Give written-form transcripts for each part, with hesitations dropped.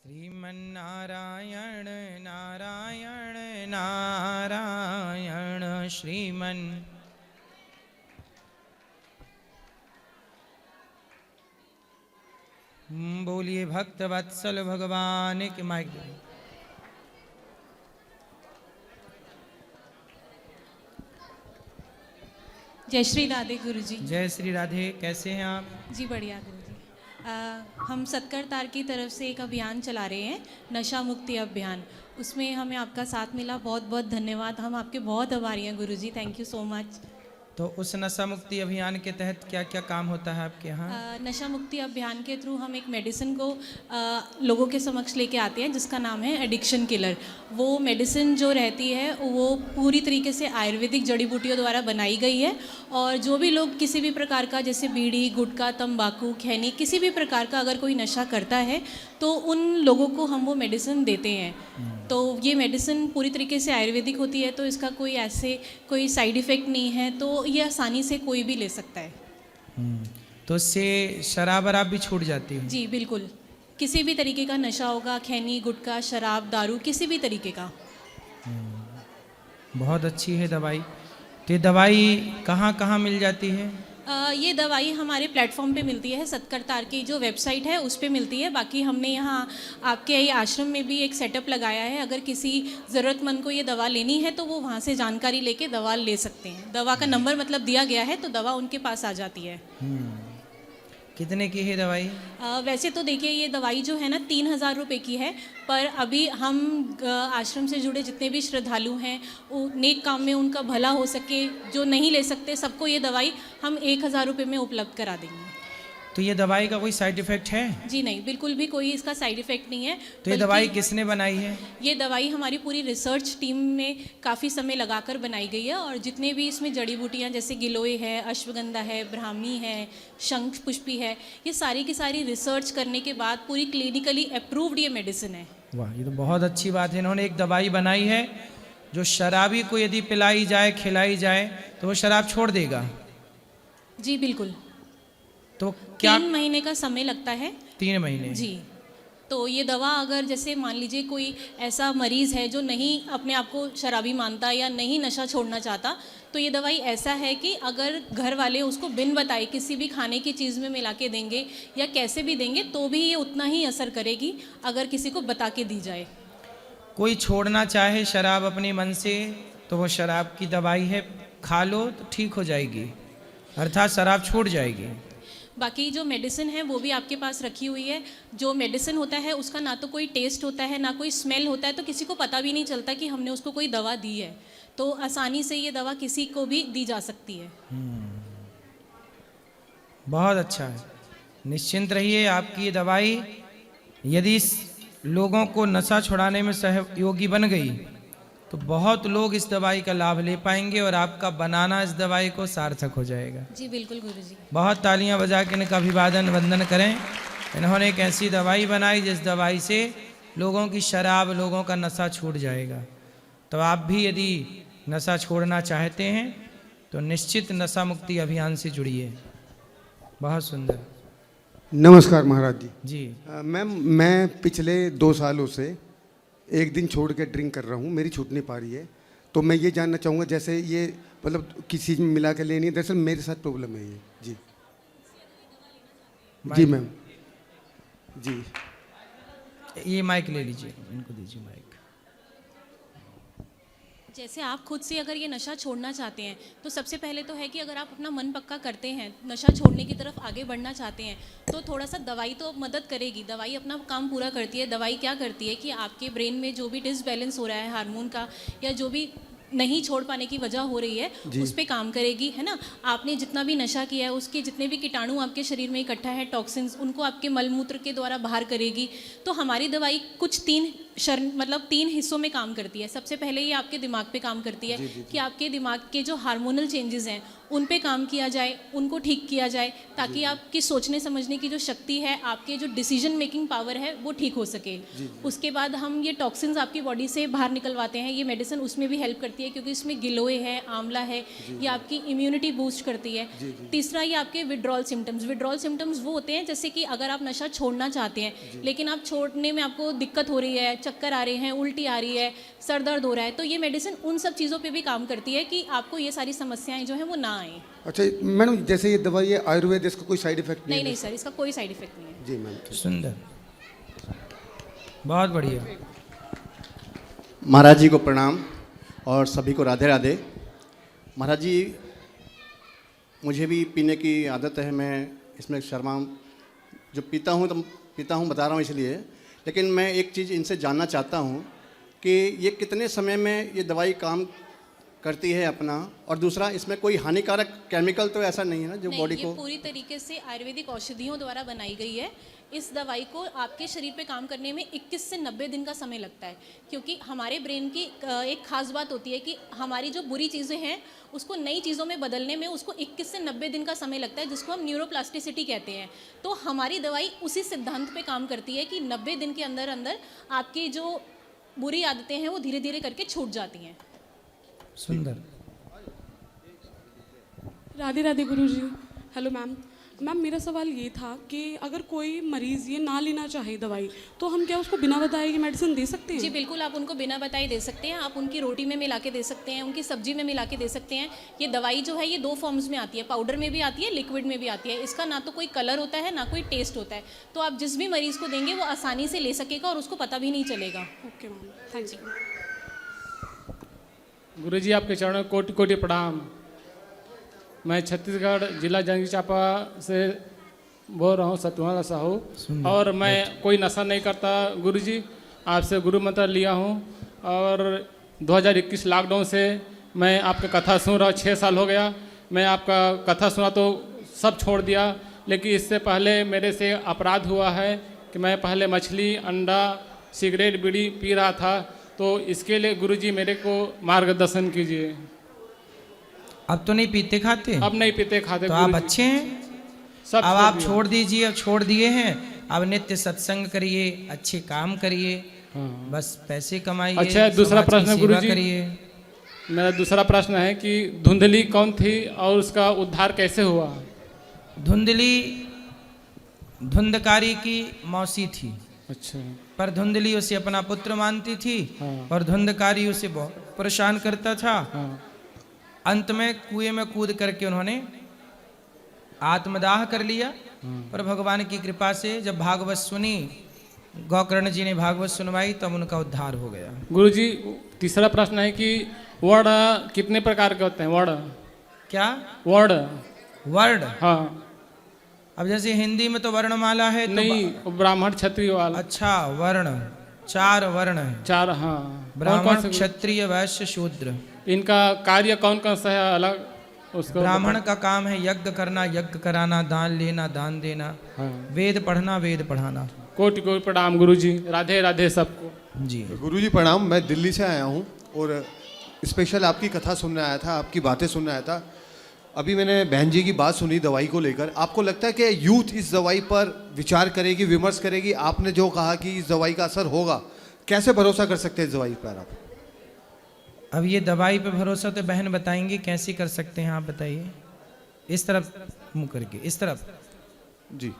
श्रीमन्नारायण नारायण नारायण श्रीमन् बोलिए भक्त वत्सल भगवान के माइक। जय श्री राधे गुरुजी। जय श्री राधे। कैसे हैं आप? जी बढ़िया गुरुजी। हम सत्करतार की तरफ से एक अभियान चला रहे हैं, नशा मुक्ति अभियान। उसमें हमें आपका साथ मिला, बहुत बहुत धन्यवाद। हम आपके बहुत आभारी हैं गुरुजी, थैंक यू सो मच। तो उस नशा मुक्ति अभियान के तहत क्या क्या काम होता है आपके यहाँ? नशा मुक्ति अभियान के थ्रू हम एक मेडिसिन को लोगों के समक्ष लेके आते हैं जिसका नाम है एडिक्शन किलर। वो मेडिसिन जो रहती है वो पूरी तरीके से आयुर्वेदिक जड़ी बूटियों द्वारा बनाई गई है, और जो भी लोग किसी भी प्रकार का, जैसे बीड़ी, गुटखा, तंबाकू, खैनी, किसी भी प्रकार का अगर कोई नशा करता है तो उन लोगों को हम वो मेडिसिन देते हैं। तो ये मेडिसिन पूरी तरीके से आयुर्वेदिक होती है, तो इसका कोई साइड इफ़ेक्ट नहीं है, तो ये आसानी से कोई भी ले सकता है। तो इससे शराब वराब भी छूट जाती है? जी बिल्कुल, किसी भी तरीके का नशा होगा, खैनी, गुटखा, शराब, दारू, किसी भी तरीके का। बहुत अच्छी है दवाई। तो ये दवाई कहाँ कहाँ मिल जाती है? ये दवाई हमारे प्लेटफॉर्म पे मिलती है, सत्करतार की जो वेबसाइट है उस पे मिलती है। बाकी हमने यहाँ आपके आश्रम में भी एक सेटअप लगाया है, अगर किसी ज़रूरतमंद को ये दवा लेनी है तो वो वहाँ से जानकारी लेके दवा ले सकते हैं। दवा का नंबर मतलब दिया गया है, तो दवा उनके पास आ जाती है। कितने की है दवाई? वैसे तो देखिए, ये दवाई जो है ना 3,000 रुपये की है, पर अभी हम आश्रम से जुड़े जितने भी श्रद्धालु हैं, वो नेक काम में उनका भला हो सके, जो नहीं ले सकते, सबको ये दवाई हम 1,000 रुपये में उपलब्ध करा देंगे। तो ये दवाई का कोई साइड इफेक्ट है? जी नहीं, बिल्कुल भी कोई इसका साइड इफेक्ट नहीं है। तो ये दवाई किसने बनाई है? ये दवाई हमारी पूरी रिसर्च टीम में काफ़ी समय लगाकर बनाई गई है, और जितने भी इसमें जड़ी बूटियाँ जैसे गिलोय है, अश्वगंधा है, ब्राह्मी है, शंख पुष्पी है, ये सारी की सारी रिसर्च करने के बाद पूरी क्लिनिकली अप्रूव्ड ये मेडिसिन है। वाह, ये तो बहुत अच्छी बात है। इन्होंने एक दवाई बनाई है जो शराबी को यदि पिलाई जाए, खिलाई जाए तो वो शराब छोड़ देगा। जी बिल्कुल। तो क्या 3 महीने का समय लगता है? 3 महीने? जी। तो ये दवा, अगर जैसे मान लीजिए कोई ऐसा मरीज़ है जो नहीं अपने आप को शराबी मानता या नहीं नशा छोड़ना चाहता, तो ये दवाई ऐसा है कि अगर घर वाले उसको बिन बताए किसी भी खाने की चीज़ में मिला के देंगे या कैसे भी देंगे तो भी ये उतना ही असर करेगी अगर किसी को बता के दी जाए। कोई छोड़ना चाहे शराब अपने मन से, तो वो शराब की दवाई है, खा लो तो ठीक हो जाएगी, अर्थात शराब छूट जाएगी। बाकी जो मेडिसिन है वो भी आपके पास रखी हुई है। जो मेडिसिन होता है उसका ना तो कोई टेस्ट होता है, ना कोई स्मेल होता है, तो किसी को पता भी नहीं चलता कि हमने उसको कोई दवा दी है। तो आसानी से ये दवा किसी को भी दी जा सकती है। बहुत अच्छा है, निश्चिंत रहिए। आपकी ये दवाई यदि लोगों को नशा छुड़ाने में सहयोगी बन गई तो बहुत लोग इस दवाई का लाभ ले पाएंगे और आपका बनाना इस दवाई को सार्थक हो जाएगा। जी बिल्कुल गुरुजी। बहुत तालियां बजा के इनका अभिवादन वंदन करें। इन्होंने एक ऐसी दवाई बनाई जिस दवाई से लोगों की शराब, लोगों का नशा छूट जाएगा। तो आप भी यदि नशा छोड़ना चाहते हैं तो निश्चित नशा मुक्ति अभियान से जुड़िए। बहुत सुंदर। नमस्कार महाराज जी। जी मैम, मैं पिछले 2 सालों से एक दिन छोड़ के ड्रिंक कर रहा हूँ, मेरी छूट नहीं पा रही है। तो मैं ये जानना चाहूँगा, जैसे ये मतलब किसी चीज़ में मिला के लेनी है, दरअसल मेरे साथ प्रॉब्लम है ये। जी जी मैम। जी ये माइक ले लीजिए, इनको दीजिए माइक। जैसे आप खुद से अगर ये नशा छोड़ना चाहते हैं तो सबसे पहले तो है कि अगर आप अपना मन पक्का करते हैं, नशा छोड़ने की तरफ आगे बढ़ना चाहते हैं, तो थोड़ा सा दवाई तो मदद करेगी। दवाई अपना काम पूरा करती है। दवाई क्या करती है कि आपके ब्रेन में जो भी डिसबैलेंस हो रहा है हार्मोन का, या जो भी नहीं छोड़ पाने की वजह हो रही है, उस पर काम करेगी, है ना। आपने जितना भी नशा किया है उसके जितने भी कीटाणु आपके शरीर में इकट्ठा है, टॉक्सिन्स, उनको आपके मलमूत्र के द्वारा बाहर करेगी। तो हमारी दवाई कुछ 3 मतलब 3 हिस्सों में काम करती है। सबसे पहले ये आपके दिमाग पे काम करती है कि आपके दिमाग के जो हार्मोनल चेंजेस हैं उन पे काम किया जाए, उनको ठीक किया जाए, ताकि आपकी सोचने समझने की जो शक्ति है, आपके जो डिसीजन मेकिंग पावर है वो ठीक हो सके। उसके बाद हम ये टॉक्सिन्स आपकी बॉडी से बाहर निकलवाते हैं। ये मेडिसिन उसमें भी हेल्प करती है क्योंकि इसमें गिलोय है, आंवला है, ये आपकी इम्यूनिटी बूस्ट करती है। तीसरा, ये आपके विड्रॉल सिम्टम्स वो होते हैं जैसे कि अगर आप नशा छोड़ना चाहते हैं लेकिन आप छोड़ने में आपको दिक्कत हो रही है, चक्कर आ रहे हैं, उल्टी आ रही है, सर दर्द हो रहा है, तो ये मेडिसिन उन सब चीज़ों पे भी काम करती है कि आपको ये सारी समस्याएं जो हैं वो ना आए। अच्छा मैडम, जैसे ये दवाई है आयुर्वेद, इसका कोई साइड इफेक्ट नहीं सर, इसका कोई साइड इफेक्ट नहीं है। जी मैम। सुंदर, बहुत बढ़िया। महाराज जी को प्रणाम और सभी को राधे राधे। महाराज जी, मुझे भी पीने की आदत है, मैं इसमें शर्मा जो पीता हूँ बता रहा हूँ इसलिए। लेकिन मैं एक चीज़ इनसे जानना चाहता हूँ कि ये कितने समय में ये दवाई काम करती है अपना, और दूसरा इसमें कोई हानिकारक केमिकल तो ऐसा नहीं है ना जो बॉडी को। पूरी तरीके से आयुर्वेदिक औषधियों द्वारा बनाई गई है। इस दवाई को आपके शरीर पे काम करने में 21 से 90 दिन का समय लगता है, क्योंकि हमारे ब्रेन की एक खास बात होती है कि हमारी जो बुरी चीज़ें हैं उसको नई चीज़ों में बदलने में उसको 21 से 90 दिन का समय लगता है, जिसको हम न्यूरोप्लास्टिसिटी कहते हैं। तो हमारी दवाई उसी सिद्धांत पे काम करती है कि 90 दिन के अंदर अंदर आपकी जो बुरी आदतें हैं वो धीरे धीरे करके छूट जाती हैं। सुंदर। Radhe Radhe Guruji. Hello ma'am. Ma'am, मेरा सवाल ये था कि अगर कोई मरीज़ ये ना लेना चाहे दवाई, तो हम क्या उसको बिना बताए की मेडिसिन दे सकते हैं? जी बिल्कुल, आप उनको बिना बताए दे सकते हैं। आप उनकी रोटी में मिला के दे सकते हैं, उनकी सब्जी में मिला के दे सकते हैं। ये दवाई जो है ये 2 फॉर्म्स में आती है, पाउडर में भी आती है, लिक्विड में भी आती है। इसका ना तो कोई कलर होता है ना कोई टेस्ट होता है, तो आप जिस भी मरीज़ को देंगे वो आसानी से ले सकेगा और उसको पता भी नहीं चलेगा। Okay ma'am, thank you. Guruji, आपके चरणों में कोटि कोटि प्रणाम। मैं छत्तीसगढ़ जिला जांजगीर चांपा से बोल रहा हूँ, सत्यवान साहू, और मैं कोई नशा नहीं करता गुरुजी। आपसे गुरु मंत्र लिया हूँ और 2021 लॉकडाउन से मैं आपका कथा सुन रहा हूँ। 6 साल हो गया मैं आपका कथा सुना तो सब छोड़ दिया, लेकिन इससे पहले मेरे से अपराध हुआ है कि मैं पहले मछली, अंडा, सिगरेट, बीड़ी पी रहा था। तो इसके लिए गुरुजी मेरे को मार्गदर्शन कीजिए। अब तो नहीं पीते खाते? अब नहीं पीते खाते तो आप अच्छे हैं। सब अब आप छोड़ दीजिए, अब छोड़ दिए हैं। अब नित्य सत्संग करिए, अच्छे काम करिए, बस पैसे कमाइए। अच्छा, दूसरा प्रश्न गुरुजी, करिए। मेरा दूसरा प्रश्न है कि धुंधली कौन थी और उसका उद्धार कैसे हुआ? धुंधली धुंधकारी की मौसी थी। अच्छा। पर धुंधली उसे अपना पुत्र मानती थी। हाँ। और धुंधकारी उसे बहुत परेशान करता था। हाँ। अंत में कुएं में कूद करके उन्होंने आत्मदाह कर लिया। पर भगवान की कृपा से जब भागवत सुनी, गोकर्ण जी ने भागवत सुनवाई, तब उनका उद्धार हो गया। गुरुजी, तीसरा प्रश्न है कि वर्ण कितने प्रकार के होते हैं? वर्ण क्या? वर्ण? हाँ। अब जैसे हिंदी में तो वर्णमाला है, तो नहीं, ब्राह्मण क्षत्रिय वाला। अच्छा, वर्ण 4 वर्ण है। 4, हाँ। ब्राह्मण, क्षत्रिय, वैश्य, शूद्र। इनका कार्य कौन कौन सा है अलग? उसको ब्राह्मण का काम है यज्ञ करना, यज्ञ कराना, दान लेना, दान देना, हाँ। वेद पढ़ना, वेद पढ़ाना। कोटि कोटि प्रणाम गुरुजी। राधे राधे सबको। जी गुरुजी प्रणाम। मैं दिल्ली से आया हूँ और स्पेशल आपकी कथा सुनने आया था, आपकी बातें सुनने आया था। अभी मैंने बहन जी की बात सुनी दवाई को लेकर। आपको लगता है कि यूथ इस दवाई पर विचार करेगी, विमर्श करेगी? आपने जो कहा कि इस दवाई का असर होगा, कैसे भरोसा कर सकते हैं इस दवाई पर आप? अब ये दवाई पे भरोसा तो बहन बताएंगे कैसे कर सकते हैं, आप बताइए। इस तरफ मुंह करके, इस तरफ जी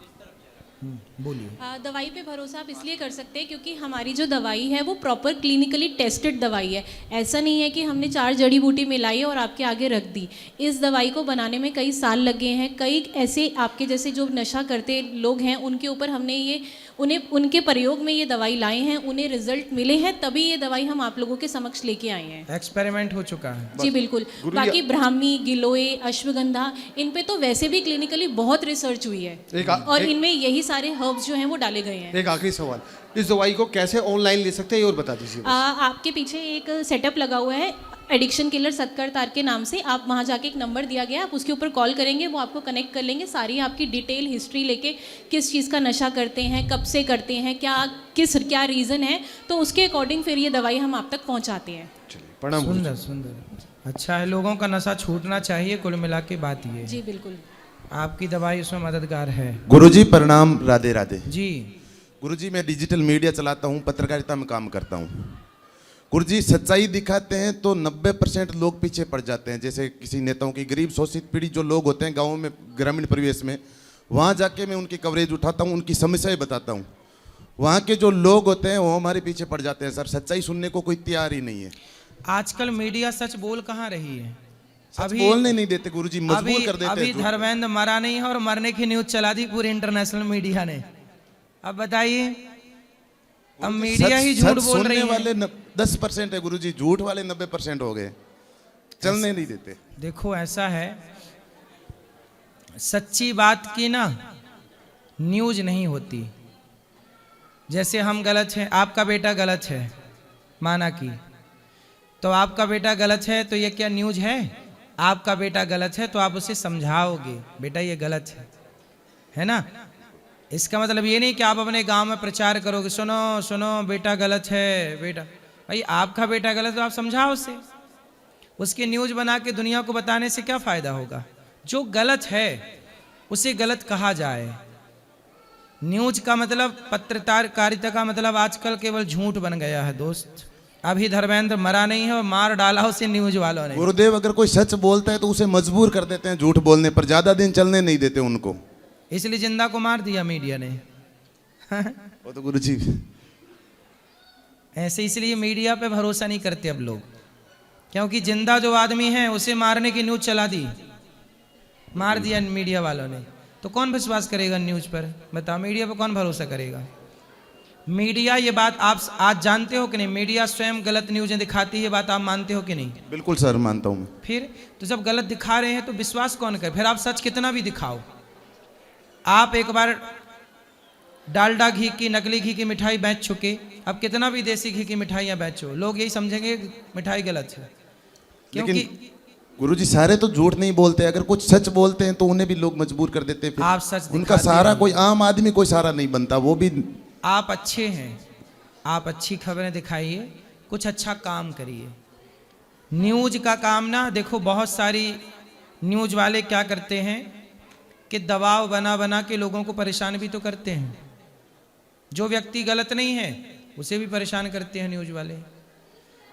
बोलिए। दवाई पे भरोसा आप इसलिए कर सकते हैं क्योंकि हमारी जो दवाई है वो प्रॉपर क्लिनिकली टेस्टेड दवाई है। ऐसा नहीं है कि हमने 4 जड़ी बूटी मिलाई और आपके आगे रख दी। इस दवाई को बनाने में कई साल लगे हैं। कई ऐसे आपके जैसे जो नशा करते लोग हैं उनके ऊपर हमने ये उनके प्रयोग में ये दवाई लाए हैं, उन्हें रिजल्ट मिले हैं, तभी ये दवाई हम आप लोगों के समक्ष लेके आए हैं। एक्सपेरिमेंट हो चुका है। जी बिल्कुल। बाकी ब्राह्मी, गिलोय, अश्वगंधा, इन पे तो वैसे भी क्लिनिकली बहुत रिसर्च हुई है और इनमें यही सारे हर्ब्स जो हैं वो डाले गए हैं। एक आखिरी सवाल, इस दवाई को कैसे ऑनलाइन ले सकते हैं ये और बता दीजिए। आपके पीछे एक सेटअप लगा हुआ है, एडिक्शन किलर सत्कर तार के नाम से। आप वहाँ जाके एक नंबर दिया गया, आप उसके ऊपर कॉल करेंगे, वो आपको कनेक्ट कर लेंगे, सारी आपकी डिटेल हिस्ट्री लेके, किस चीज़ का नशा करते हैं, कब से करते हैं, क्या रीज़न है, तो उसके अकॉर्डिंग फिर ये दवाई हम आप तक पहुँचाते हैं। प्रणाम गुरुजी। सुंदर सुंदर, अच्छा है, लोगों का नशा छूटना चाहिए, कुल मिला के बात ये है। जी बिल्कुल। आपकी दवाई उसमें मददगार है। गुरुजी प्रणाम, राधे राधे। जी गुरुजी मैं डिजिटल मीडिया चलाता हूँ, पत्रकारिता में काम करता हूँ। गुरुजी सच्चाई दिखाते हैं तो 90% लोग पीछे पड़ जाते हैं। जैसे किसी नेताओं की गरीब शोषित पीढ़ी जो लोग होते हैं गाँव में, ग्रामीण परिवेश में, वहाँ जाके मैं उनकी कवरेज उठाता हूँ, उनकी समस्याएं बताता हूँ। वहाँ के जो लोग होते हैं वो हमारे पीछे पड़ जाते हैं सर, सच्चाई सुनने को कोई तैयार ही नहीं है। आजकल मीडिया सच बोल कहाँ रही है? अभी बोलने नहीं देते गुरुजी, मजबूर कर देते अभी हैं। धर्मेंद्र मरा नहीं है और मरने की न्यूज चला दी पूरी इंटरनेशनल मीडिया ने। अब बताइए, अब मीडिया ही झूठ बोल रही है। वाले 10% है गुरुजी, झूठ वाले 90% हो गए, चलने नहीं देते। देखो ऐसा है, सच्ची बात की ना न्यूज नहीं होती। जैसे हम गलत हैं, आपका बेटा गलत है, माना कि, तो आपका बेटा गलत है तो ये क्या न्यूज है? आपका बेटा गलत है तो आप उसे समझाओगे, बेटा ये गलत है ना? इसका मतलब ये नहीं कि आप अपने गांव में प्रचार करोगे, सुनो सुनो बेटा गलत है। बेटा भाई आपका बेटा गलत तो आप समझाओ उसे, उसकी न्यूज बना के दुनिया को बताने से क्या फायदा होगा? जो गलत है उसे गलत कहा जाए। न्यूज का मतलब, पत्रकारिता का मतलब आजकल केवल झूठ बन गया है दोस्त। अभी धर्मेंद्र मरा नहीं है और मार डाला उसे न्यूज वालों ने। गुरुदेव अगर कोई सच बोलता है तो उसे मजबूर कर देते हैं झूठ बोलने पर, ज्यादा दिन चलने नहीं देते उनको, इसलिए जिंदा को मार दिया मीडिया ने। वो तो गुरुजी ऐसे इसलिए मीडिया पे भरोसा नहीं करते अब लोग, क्योंकि जिंदा जो आदमी है उसे मारने की न्यूज चला दी, मार दिया मीडिया वालों ने, तो कौन विश्वास करेगा न्यूज पर? बताओ, मीडिया पर कौन भरोसा करेगा? मीडिया, ये बात आप आज जानते हो कि नहीं? मीडिया स्वयं गलत न्यूज़ें दिखाती है, ये बात आप मानते हो कि नहीं? बिल्कुल सर, मानता हूँ मैं। फिर तो जब गलत दिखा रहे हैं तो विश्वास कौन करे? फिर आप सच कितना भी दिखाओ। आप एक बार डालडा घी की, नकली घी की मिठाई बेच चुके, अब कितना भी देसी घी की मिठाइयाँ बेचो, लोग यही समझेंगे मिठाई गलत है। क्योंकि गुरुजी सारे तो झूठ नहीं बोलते, अगर कुछ सच बोलते हैं तो उन्हें भी लोग मजबूर कर देते हैं। फिर आप सच उनका सहारा, कोई आम आदमी कोई सहारा नहीं बनता। वो भी आप अच्छे हैं, आप अच्छी खबरें दिखाइए, कुछ अच्छा काम करिए। न्यूज का काम ना, देखो बहुत सारी न्यूज वाले क्या करते हैं कि दबाव बना बना के लोगों को परेशान भी तो करते हैं। जो व्यक्ति गलत नहीं है उसे भी परेशान करते हैं न्यूज वाले।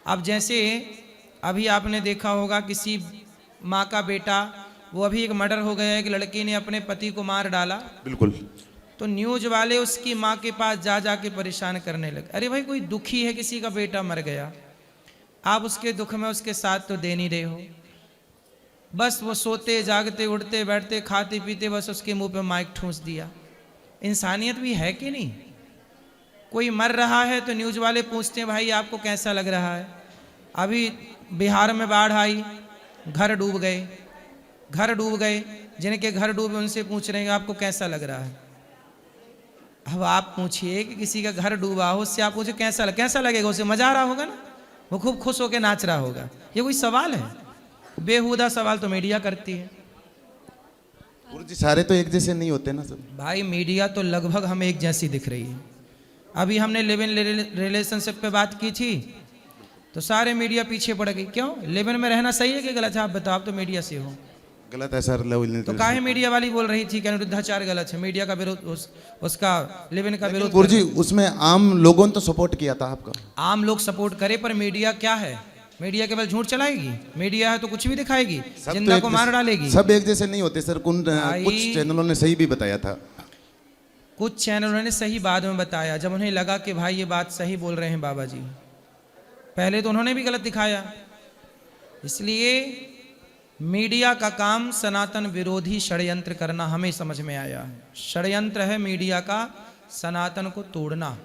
अब जैसे अभी आपने देखा होगा, किसी माँ का बेटा, वो अभी एक मर्डर हो गया है कि लड़की ने अपने पति को मार डाला। बिल्कुल। तो न्यूज वाले उसकी माँ के पास जा जा के परेशान करने लगे। अरे भाई, कोई दुखी है, किसी का बेटा मर गया, आप उसके दुख में उसके साथ तो दे नहीं रहे हो। बस वो सोते जागते उठते बैठते खाते पीते बस उसके मुंह पे माइक ठूंस दिया। इंसानियत भी है कि नहीं? कोई मर रहा है तो न्यूज वाले पूछते हैं, भाई आपको कैसा लग रहा है? अभी बिहार में बाढ़ आई, घर डूब गए, जिनके घर डूबे उनसे पूछ रहे हैं आपको कैसा लग रहा है। अब आप पूछिए कि किसी का घर डूबा हो, उससे आप पूछे कैसा लगेगा? उसे मजा आ रहा होगा ना, वो खूब खुश होकर नाच रहा होगा। ये कोई सवाल है? बेहुदा सवाल तो मीडिया करती है। गुरुजी सारे तो एक जैसे नहीं होते ना सब। भाई मीडिया तो लगभग हमें एक जैसी दिख रही है। अभी हमने लिव इन रिलेशनशिप पे बात की थी तो सारे मीडिया पीछे पड़ गई। क्यों? लिव इन में रहना सही है कि गलत है? आप बताओ, आप तो मीडिया से हो। गलत है सर। तो काहे मीडिया वाली बोल रही थी कि अनुरुद्धाचार गलत है? मीडिया का विरोध, उसका लिव इन का विरोध। गुरुजी उसमें आम लोगों ने तो सपोर्ट किया था आपका। आम लोग सपोर्ट करे, पर मीडिया क्या है? मीडिया केवल झूठ चलाएगी? मीडिया है तो कुछ भी दिखाएगी, जिंदा को मार डालेगी। सब एक जैसे नहीं होते सर। कुछ चैनलों ने सही भी बताया था, कुछ चैनलों ने सही बाद में बताया, जब उन्हें लगा कि भाई ये बात सही बोल रहे हैं बाबा जी। पहले तो उन्होंने भी गलत दिखाया। इसलिए मीडिया का काम सनातन विरोधी षड्यंत्र करना हमें समझ में आया है। षड्यंत्र है मीडिया का सनातन को तोड़ना।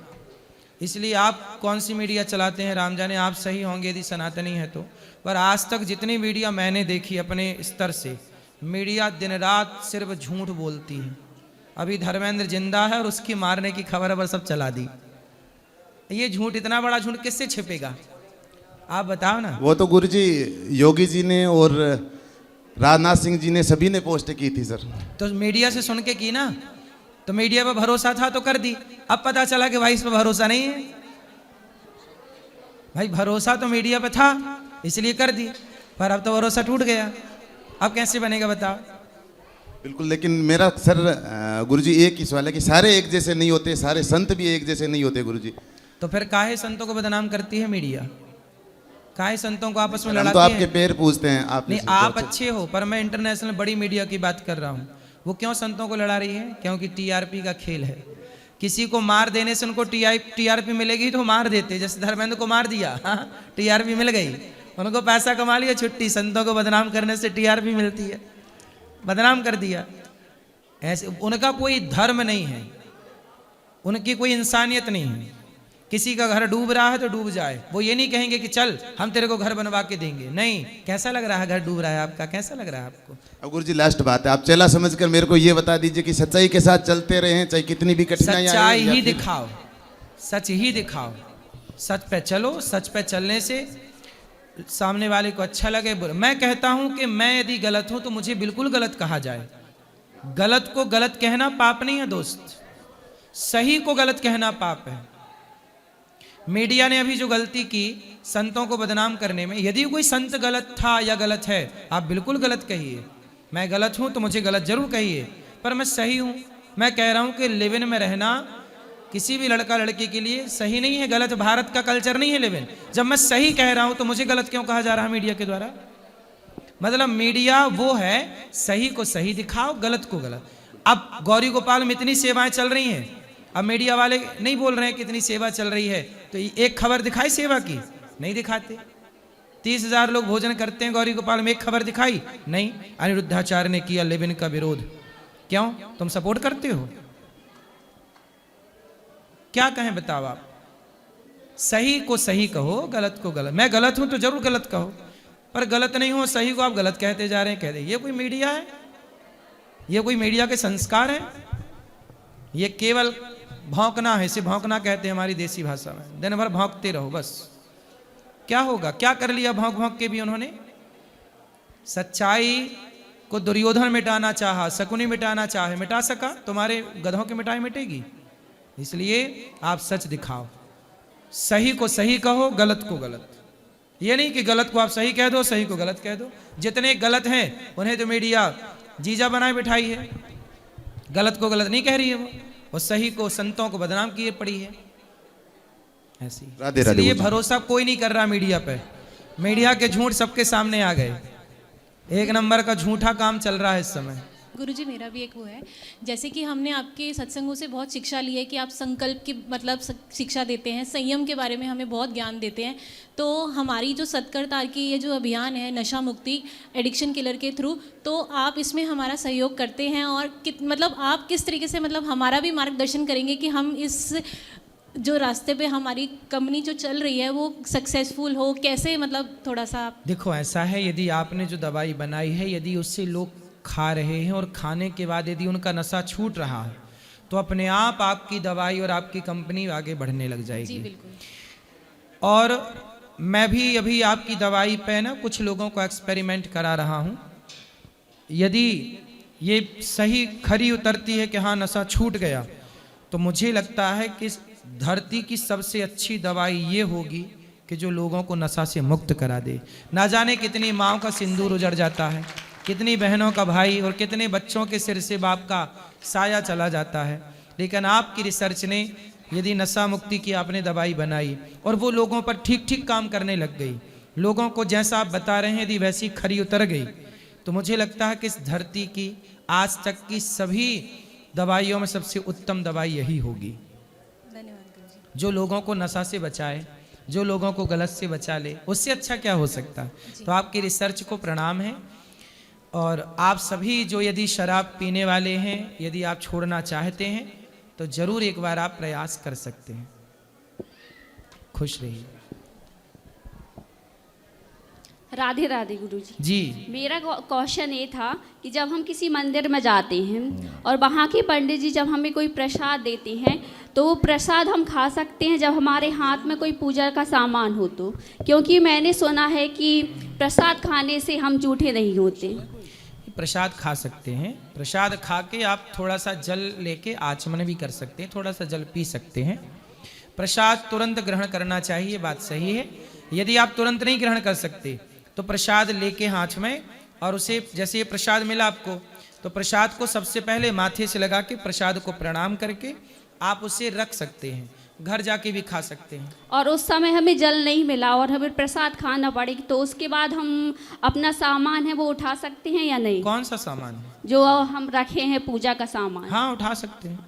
इसलिए आप कौन सी मीडिया चलाते हैं राम जाने, आप सही होंगे यदि सनातनी है तो। पर आज तक जितनी मीडिया मैंने देखी अपने स्तर से, मीडिया दिन रात सिर्फ झूठ बोलती है। अभी धर्मेंद्र जिंदा है और उसकी मारने की खबर सब चला दी। ये झूठ, इतना बड़ा झूठ किससे छिपेगा? आप बताओ ना। वो तो गुरुजी योगी जी ने और राजनाथ सिंह जी ने सभी ने पोस्ट की थी सर। तो मीडिया से सुन के की ना, तो मीडिया पर भरोसा था तो कर दी। अब पता चला कि भाई इस पर भरोसा नहीं है। भाई भरोसा तो मीडिया पे था इसलिए कर दी, पर अब तो भरोसा टूट गया। अब कैसे बनेगा बताओ। बिल्कुल, लेकिन मेरा सर गुरुजी एक ही सवाल है कि सारे एक जैसे नहीं होते, सारे संत भी एक जैसे नहीं होते गुरुजी। तो फिर काहे संतों को बदनाम करती है मीडिया? काहे संतों को आपस में हम तो लड़ाती आपके है? पैर पूछते हैं। आप नहीं, आप अच्छे हो, पर मैं इंटरनेशनल बड़ी मीडिया की बात कर रहा हूँ। वो क्यों संतों को लड़ा रही है? क्योंकि टीआरपी का खेल है। किसी को मार देने से उनको टीआरपी मिलेगी तो मार देते। जैसे धर्मेंद्र को मार दिया, हाँ, टीआरपी मिल गई, उनको पैसा कमा लिया, छुट्टी। संतों को बदनाम करने से टीआरपी मिलती है, बदनाम कर दिया। ऐसे उनका कोई धर्म नहीं है, उनकी कोई इंसानियत नहीं है। किसी का घर डूब रहा है तो डूब जाए, वो ये नहीं कहेंगे कि चल हम तेरे को घर बनवा के देंगे। नहीं, कैसा लग रहा है घर डूब रहा है आपका? कैसा लग रहा है आपको? अब गुरुजी लास्ट बात है, आप चेला समझकर मेरे को ये बता दीजिए कि सच्चाई के साथ चलते रहे, चाहे कितनी भी कठिनाइयां आए, सच्चाई या ही फिर- दिखाओ, सच ही दिखाओ। सच पे चलो, सच पे चलने से सामने वाले को अच्छा लगे। मैं कहता हूं कि मैं यदि गलत हूं तो मुझे बिल्कुल गलत कहा जाए। गलत को गलत कहना पाप नहीं है दोस्त, सही को गलत कहना पाप है। मीडिया ने अभी जो गलती की संतों को बदनाम करने में, यदि कोई संत गलत था या गलत है, आप बिल्कुल गलत कहिए। मैं गलत हूं तो मुझे गलत जरूर कहिए, पर मैं सही हूं। मैं कह रहा हूं कि लिव इन में रहना किसी भी लड़का लड़की के लिए सही नहीं है, गलत। भारत का कल्चर नहीं है लिव इन। जब मैं सही कह रहा हूं तो मुझे गलत क्यों कहा जा रहा है मीडिया के द्वारा? मतलब मीडिया वो है, सही को सही दिखाओ, गलत को गलत। अब गौरी गोपाल में इतनी सेवाएं चल रही हैं, अब मीडिया वाले नहीं बोल रहे हैं कि इतनी सेवा चल रही है, तो एक खबर दिखाई सेवा की? नहीं दिखाते। 30,000 लोग भोजन करते हैं गौरी गोपाल में, एक खबर दिखाई? नहीं। अनिरुद्धाचार्य ने किया लिव इन का विरोध। क्यों? तुम सपोर्ट करते हो? क्या कहें बताओ आप? सही को सही कहो, गलत को गलत। मैं गलत हूं तो जरूर गलत कहो, पर गलत नहीं हो, सही को आप गलत कहते जा रहे हैं। कहते ये कोई मीडिया है? ये कोई मीडिया के संस्कार है? ये केवल भौंकना है, इसे भौंकना कहते हैं हमारी देसी भाषा में। दिन भर भौंकते रहो बस। क्या होगा? क्या कर लिया भौंक भौंक के भी उन्होंने? सच्चाई को दुर्योधन मिटाना चाहा, शकुनी मिटाना चाहे, मिटा सका? तुम्हारे गधों के मिटाई मिटेगी? इसलिए आप सच दिखाओ, सही को सही कहो, गलत को गलत। ये नहीं कि गलत को आप सही कह दो, सही को गलत कह दो। जितने गलत हैं उन्हें तो मीडिया जीजा बनाए बिठाई है, गलत को गलत नहीं कह रही है वो, और सही को संतों को बदनाम किए पड़ी है ऐसी। राधे राधे इसलिए गुरुजी। भरोसा कोई नहीं कर रहा मीडिया पे। मीडिया के झूठ सबके सामने आ गए। एक नंबर का झूठा काम चल रहा है इस समय। गुरुजी मेरा भी एक वो है, जैसे कि हमने आपके सत्संगों से बहुत शिक्षा ली है कि आप संकल्प की मतलब शिक्षा देते हैं, संयम के बारे में हमें बहुत ज्ञान देते हैं। तो हमारी जो सत्कर्ता की ये जो अभियान है नशा मुक्ति एडिक्शन किलर के थ्रू, तो आप इसमें हमारा सहयोग करते हैं और मतलब आप किस तरीके से मतलब हमारा भी मार्गदर्शन करेंगे कि हम इस जो रास्ते पे हमारी कंपनी जो चल रही है वो सक्सेसफुल हो, कैसे मतलब थोड़ा सा आप। देखो ऐसा है, यदि आपने जो दवाई बनाई है, यदि उससे लोग खा रहे हैं और खाने के बाद यदि उनका नशा छूट रहा है, तो अपने आप आपकी दवाई और आपकी कंपनी आगे बढ़ने लग जी जाएगी। बिल्कुल। और मैं भी अभी आपकी दवाई पे ना कुछ लोगों को एक्सपेरिमेंट करा रहा हूँ। यदि ये सही खरी उतरती है कि हाँ नशा छूट गया, तो मुझे लगता है कि धरती की सबसे अच्छी दवाई ये होगी कि जो लोगों को नशा से मुक्त करा दे। ना जाने कितनी माँओं का सिंदूर उजड़ जाता है, कितनी बहनों का भाई और कितने बच्चों के सिर से बाप का साया चला जाता है। लेकिन आपकी रिसर्च ने यदि नशा मुक्ति की आपने दवाई बनाई और वो लोगों पर ठीक ठीक काम करने लग गई, लोगों को जैसा आप बता रहे हैं यदि वैसी खरी उतर गई, तो मुझे लगता है कि इस धरती की आज तक की सभी दवाइयों में सबसे उत्तम दवाई यही होगी। धन्यवाद गुरुजी। जो लोगों को नशा से बचाए, जो लोगों को गलत से बचा ले, उससे अच्छा क्या हो सकता है। तो आपकी रिसर्च को प्रणाम है। और आप सभी जो यदि शराब पीने वाले हैं, यदि आप छोड़ना चाहते हैं तो जरूर एक बार आप प्रयास कर सकते हैं। खुश रहिए। राधे राधे गुरुजी। जी। मेरा क्वेश्चन ये था कि जब हम किसी मंदिर में जाते हैं और वहाँ के पंडित जी जब हमें कोई प्रसाद देते हैं तो वो प्रसाद हम खा सकते हैं जब हमारे हाथ में कोई पूजा का सामान हो तो? क्योंकि मैंने सुना है कि प्रसाद खाने से हम जूठे नहीं होते। प्रसाद खा सकते हैं, प्रसाद खा के आप थोड़ा सा जल लेके आचमन भी कर सकते हैं, थोड़ा सा जल पी सकते हैं। प्रसाद तुरंत ग्रहण करना चाहिए, बात सही है। यदि आप तुरंत नहीं ग्रहण कर सकते तो प्रसाद लेके हाथ में, और उसे जैसे ये प्रसाद मिला आपको तो प्रसाद को सबसे पहले माथे से लगा के प्रसाद को प्रणाम करके आप उसे रख सकते हैं, घर जाके भी खा सकते हैं। और उस समय हमें जल नहीं मिला और हमें प्रसाद खाना पड़ेगी तो उसके बाद हम अपना सामान है वो उठा सकते हैं या नहीं? कौन सा सामान है? जो हम रखे हैं पूजा का सामान। हाँ, उठा सकते हैं।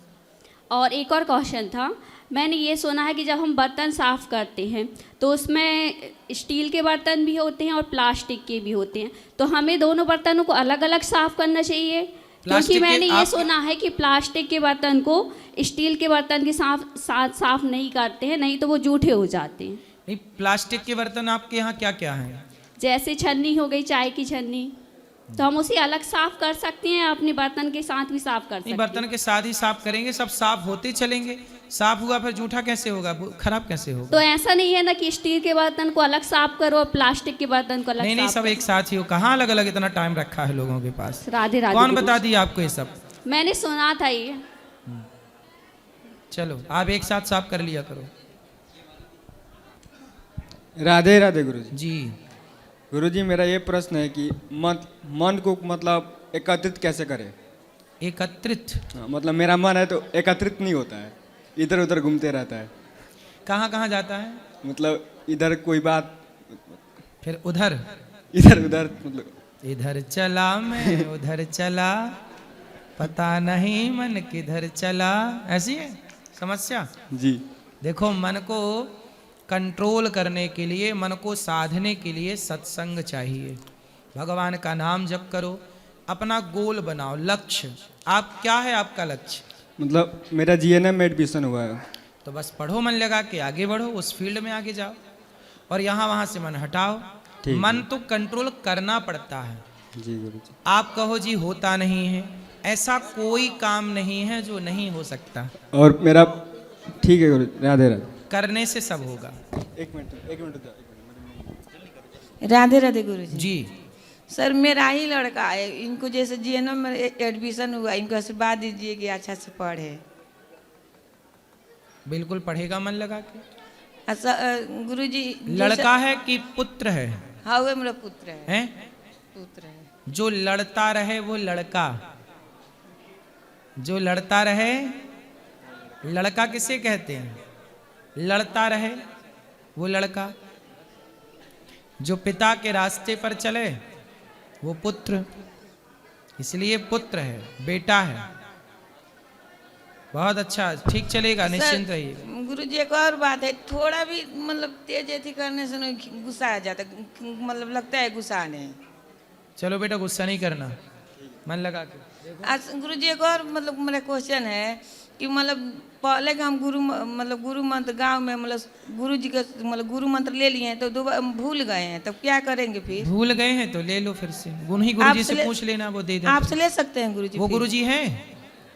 और एक और क्वेश्चन था, मैंने ये सुना है कि जब हम बर्तन साफ़ करते हैं तो उसमें स्टील के बर्तन भी होते हैं और प्लास्टिक के भी होते हैं, तो हमें दोनों बर्तनों को अलग अलग साफ़ करना चाहिए? क्योंकि मैंने ये सुना है कि प्लास्टिक के बर्तन को स्टील के बर्तन के साथ साफ नहीं करते हैं, नहीं तो वो जूठे हो जाते हैं। नहीं, प्लास्टिक के बर्तन आपके यहाँ क्या क्या हैं? जैसे छन्नी हो गई, चाय की छन्नी, तो हम उसे अलग साफ कर सकते हैं, अपने बर्तन के साथ भी साफ कर सकते हैं? बर्तन के साथ ही साफ करेंगे, सब साफ होते चलेंगे। साफ हुआ फिर जूठा कैसे होगा, खराब कैसे होगा? तो ऐसा नहीं है ना कि स्टील के बर्तन को अलग साफ करो और प्लास्टिक के बर्तन को अलग? नहीं, सब एक साथ ही हो। कहाँ अलग अलग इतना टाइम रखा है लोगों के पास? राधे राधे। कौन बता दिया आपको ये सब? मैंने सुना था ये। चलो आप एक साथ साफ कर लिया करो। राधे राधे गुरुजी। जी गुरुजी, मेरा ये प्रश्न है कि मन को मतलब एकत्रित कैसे करें? एकत्रित? मतलब मेरा मन है तो एकत्रित नहीं होता है, इधर उधर घूमते रहता है। कहाँ कहाँ जाता है? मतलब इधर कोई बात, फिर उधर, इधर उधर, मतलब इधर चला मैं उधर चला, पता नहीं मन किधर चला, ऐसी है समस्या। जी। देखो, मन को कंट्रोल करने के लिए, मन को साधने के लिए सत्संग चाहिए। भगवान का नाम जप करो, अपना गोल बनाओ, लक्ष्य। आप क्या है आपका लक्ष्य? मतलब मेरा जीएनएम में एडमिशन हुआ है। तो बस पढ़ो, मन लगा के आगे बढ़ो, उस फील्ड में आगे जाओ, और यहाँ वहाँ से मन हटाओ। मन तो कंट्रोल करना पड़ता है। जी गुरुजी। आप कहो जी होता नहीं है, ऐसा कोई काम नहीं है जो नहीं हो सकता। और मेरा ठीक है गुरुजी, राधे राधे। करने से सब होगा। एक मिनट। राधे राधे गुरुजी। जी सर, मेरा ही लड़का है, इनको जैसे जीएनएम में एडमिशन हुआ, इनको आशीर्वाद दीजिए कि अच्छा से पढ़े। बिल्कुल पढ़ेगा मन लगा के। अच्छा गुरुजी, लड़का है कि पुत्र है? हाँ, वो मेरा पुत्र है। हैं? पुत्र है। जो लड़ता रहे वो लड़का, जो लड़ता रहे, लड़का किसे कहते हैं? लड़ता रहे वो लड़का। जो पिता के रास्ते पर चले वो पुत्र, इसलिए पुत्र है, बेटा है। बहुत अच्छा, ठीक चलेगा, निश्चिंत रहिए। गुरुजी, एक और बात है, थोड़ा भी मतलब तेज ऐसी करने से ना गुस्सा आ जाता है, मतलब लगता है गुस्सा आने। चलो बेटा, गुस्सा नहीं करना, मन लगा के। आज गुरुजी, एक और मतलब मेरा क्वेश्चन है कि मतलब पहले का हम गुरु मंत्र गांव में मतलब गुरुजी का मतलब गुरु मंत्र ले लिए हैं तो दोबारा भूल गए हैं, तब क्या करेंगे फिर? भूल गए हैं तो ले लो फिर से, उन्हीं गुरुजी से पूछ लेना, वो दे देंगे। आपसे ले सकते हैं गुरुजी? वो गुरुजी हैं?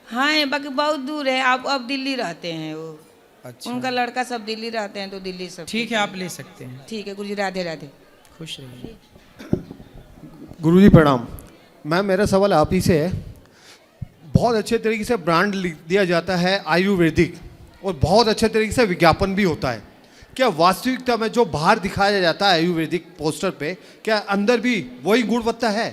हाँ, बाकी बहुत दूर है। आप अब दिल्ली रहते हैं वो। अच्छा। उनका लड़का सब दिल्ली रहते हैं तो दिल्ली सब। ठीक है, आप ले सकते हैं। ठीक है गुरुजी, राधे राधे। खुश रहिए। गुरुजी प्रणाम। मैम, मेरा सवाल आप ही से है। बहुत अच्छे तरीके से ब्रांड लिख दिया जाता है आयुर्वेदिक, और बहुत अच्छे तरीके से विज्ञापन भी होता है। क्या वास्तविकता में जो बाहर दिखाया जाता है आयुर्वेदिक पोस्टर पे, क्या अंदर भी वही गुणवत्ता है?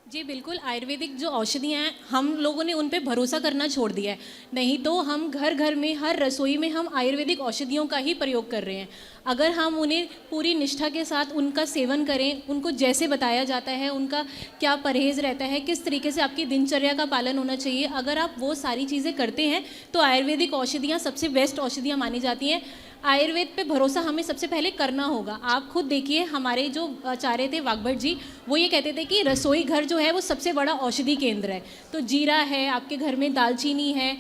जी बिल्कुल। आयुर्वेदिक जो औषधियाँ हैं, हम लोगों ने उन पे भरोसा करना छोड़ दिया है। नहीं तो हम घर घर में, हर रसोई में हम आयुर्वेदिक औषधियों का ही प्रयोग कर रहे हैं। अगर हम उन्हें पूरी निष्ठा के साथ उनका सेवन करें, उनको जैसे बताया जाता है, उनका क्या परहेज़ रहता है, किस तरीके से आपकी दिनचर्या का पालन होना चाहिए, अगर आप वो सारी चीज़ें करते हैं तो आयुर्वेदिक औषधियाँ सबसे बेस्ट औषधियाँ मानी जाती हैं। आयुर्वेद पे भरोसा हमें सबसे पहले करना होगा। आप खुद देखिए, हमारे जो आचार्य थे वाग्भट जी, वो ये कहते थे कि रसोई घर जो है वो सबसे बड़ा औषधि केंद्र है। तो जीरा है, आपके घर में दालचीनी है,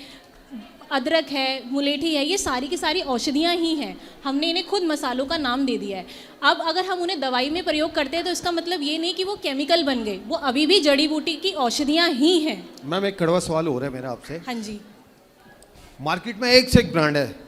अदरक है, मुलेठी है, ये सारी की सारी औषधियाँ ही हैं। हमने इन्हें खुद मसालों का नाम दे दिया है। अब अगर हम उन्हें दवाई में प्रयोग करते हैं तो इसका मतलब ये नहीं कि वो केमिकल बन गए, वो अभी भी जड़ी बूटी की औषधियाँ ही हैं। मैम एक कड़वा सवाल हो रहा है मेरा आपसे। हाँ जी। मार्केट में एक से एक ब्रांड है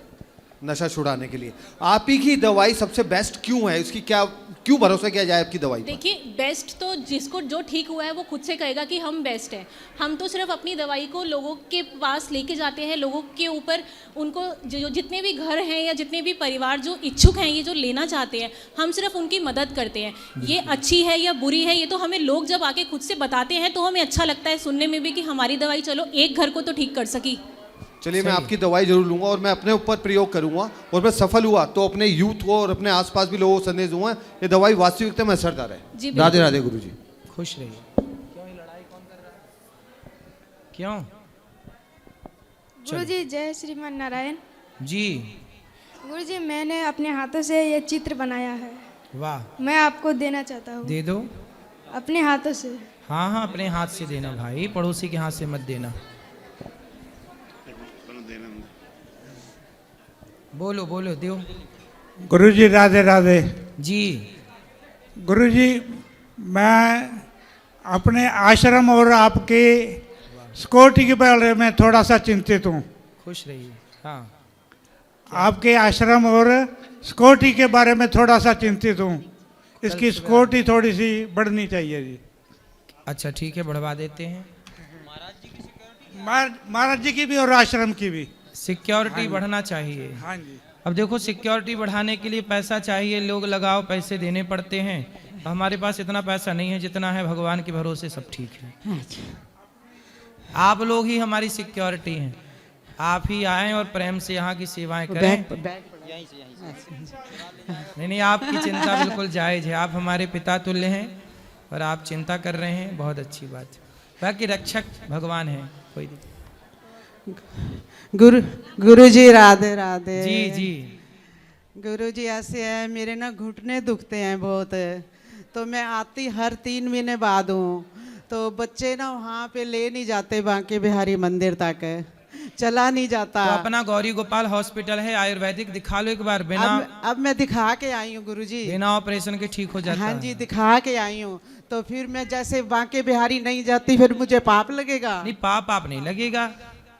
नशा छुड़ाने के लिए, आप ही की दवाई सबसे बेस्ट क्यों है? इसकी क्या, क्यों भरोसा किया जाए आपकी दवाई पर? देखिए, बेस्ट तो जिसको जो ठीक हुआ है वो खुद से कहेगा कि हम बेस्ट हैं। हम तो सिर्फ अपनी दवाई को लोगों के पास लेके जाते हैं, लोगों के ऊपर उनको जो जितने भी घर हैं या जितने भी परिवार जो इच्छुक हैं ये जो लेना चाहते हैं, हम सिर्फ उनकी मदद करते हैं। ये अच्छी है या बुरी है ये तो हमें लोग जब आके खुद से बताते हैं तो हमें अच्छा लगता है सुनने में भी कि हमारी दवाई चलो एक घर को तो ठीक कर सकी। चलिए, मैं आपकी दवाई जरूर लूंगा और मैं अपने ऊपर प्रयोग करूंगा, और मैं सफल हुआ तो अपने यूथ को और अपने आसपास भी लोगों को संदेश दूंगा ये दवाई वास्तविकता में असरदार है। राधे राधे गुरुजी। खुश रहिए। क्यों ये लड़ाई कौन कर रहा है? क्यों? गुरुजी जय श्रीमान नारायण जी। गुरुजी, मैंने अपने हाथों से ये चित्र बनाया है, वाह। मैं आपको देना चाहता हूँ। दे दो। अपने हाथों से। हाँ हाँ, अपने हाथ से देना भाई, पड़ोसी के हाथ से मत देना। बोलो बोलो, दो। गुरुजी राधे राधे जी। गुरुजी, मैं अपने आश्रम और आपके सिक्योरिटी के बारे में थोड़ा सा चिंतित हूँ। खुश रहिए। हाँ, आपके आश्रम और सिक्योरिटी के बारे में थोड़ा सा चिंतित हूँ। इसकी सिक्योरिटी थोड़ी सी बढ़नी चाहिए जी। अच्छा ठीक है, बढ़वा देते हैं। महाराज जी की भी और आश्रम की भी सिक्योरिटी बढ़ना चाहिए। हाँ जी। अब देखो, सिक्योरिटी बढ़ाने के लिए पैसा चाहिए, लोग लगाओ, पैसे देने पड़ते हैं। हमारे पास इतना पैसा नहीं है, जितना है भगवान के भरोसे सब ठीक है। आप लोग ही हमारी सिक्योरिटी हैं। आप ही आएं और प्रेम से यहाँ की सेवाएं करें। नहीं, आपकी चिंता बिल्कुल जायज है। आप हमारे पिता तुल्य हैं और आप चिंता कर रहे हैं, बहुत अच्छी बात है। बाकी रक्षक भगवान है, कोई नहीं। गुरुजी राधे राधे। जी जी। गुरुजी ऐसे है, मेरे ना घुटने दुखते हैं बहुत, तो मैं आती हर 3 महीने बाद हूँ। तो बच्चे ना वहाँ पे ले नहीं जाते बांके बिहारी मंदिर तक, चला नहीं जाता। तो अपना गौरी गोपाल हॉस्पिटल है आयुर्वेदिक, दिखा लो एक बार। बिना अब मैं दिखा के आई हूँ गुरुजी, बिना ऑपरेशन के ठीक हो जाता है। हाँ जी, दिखा के आई हूँ। तो फिर मैं जैसे बांके बिहारी नहीं जाती, फिर मुझे पाप लगेगा? नहीं, पाप नहीं लगेगा।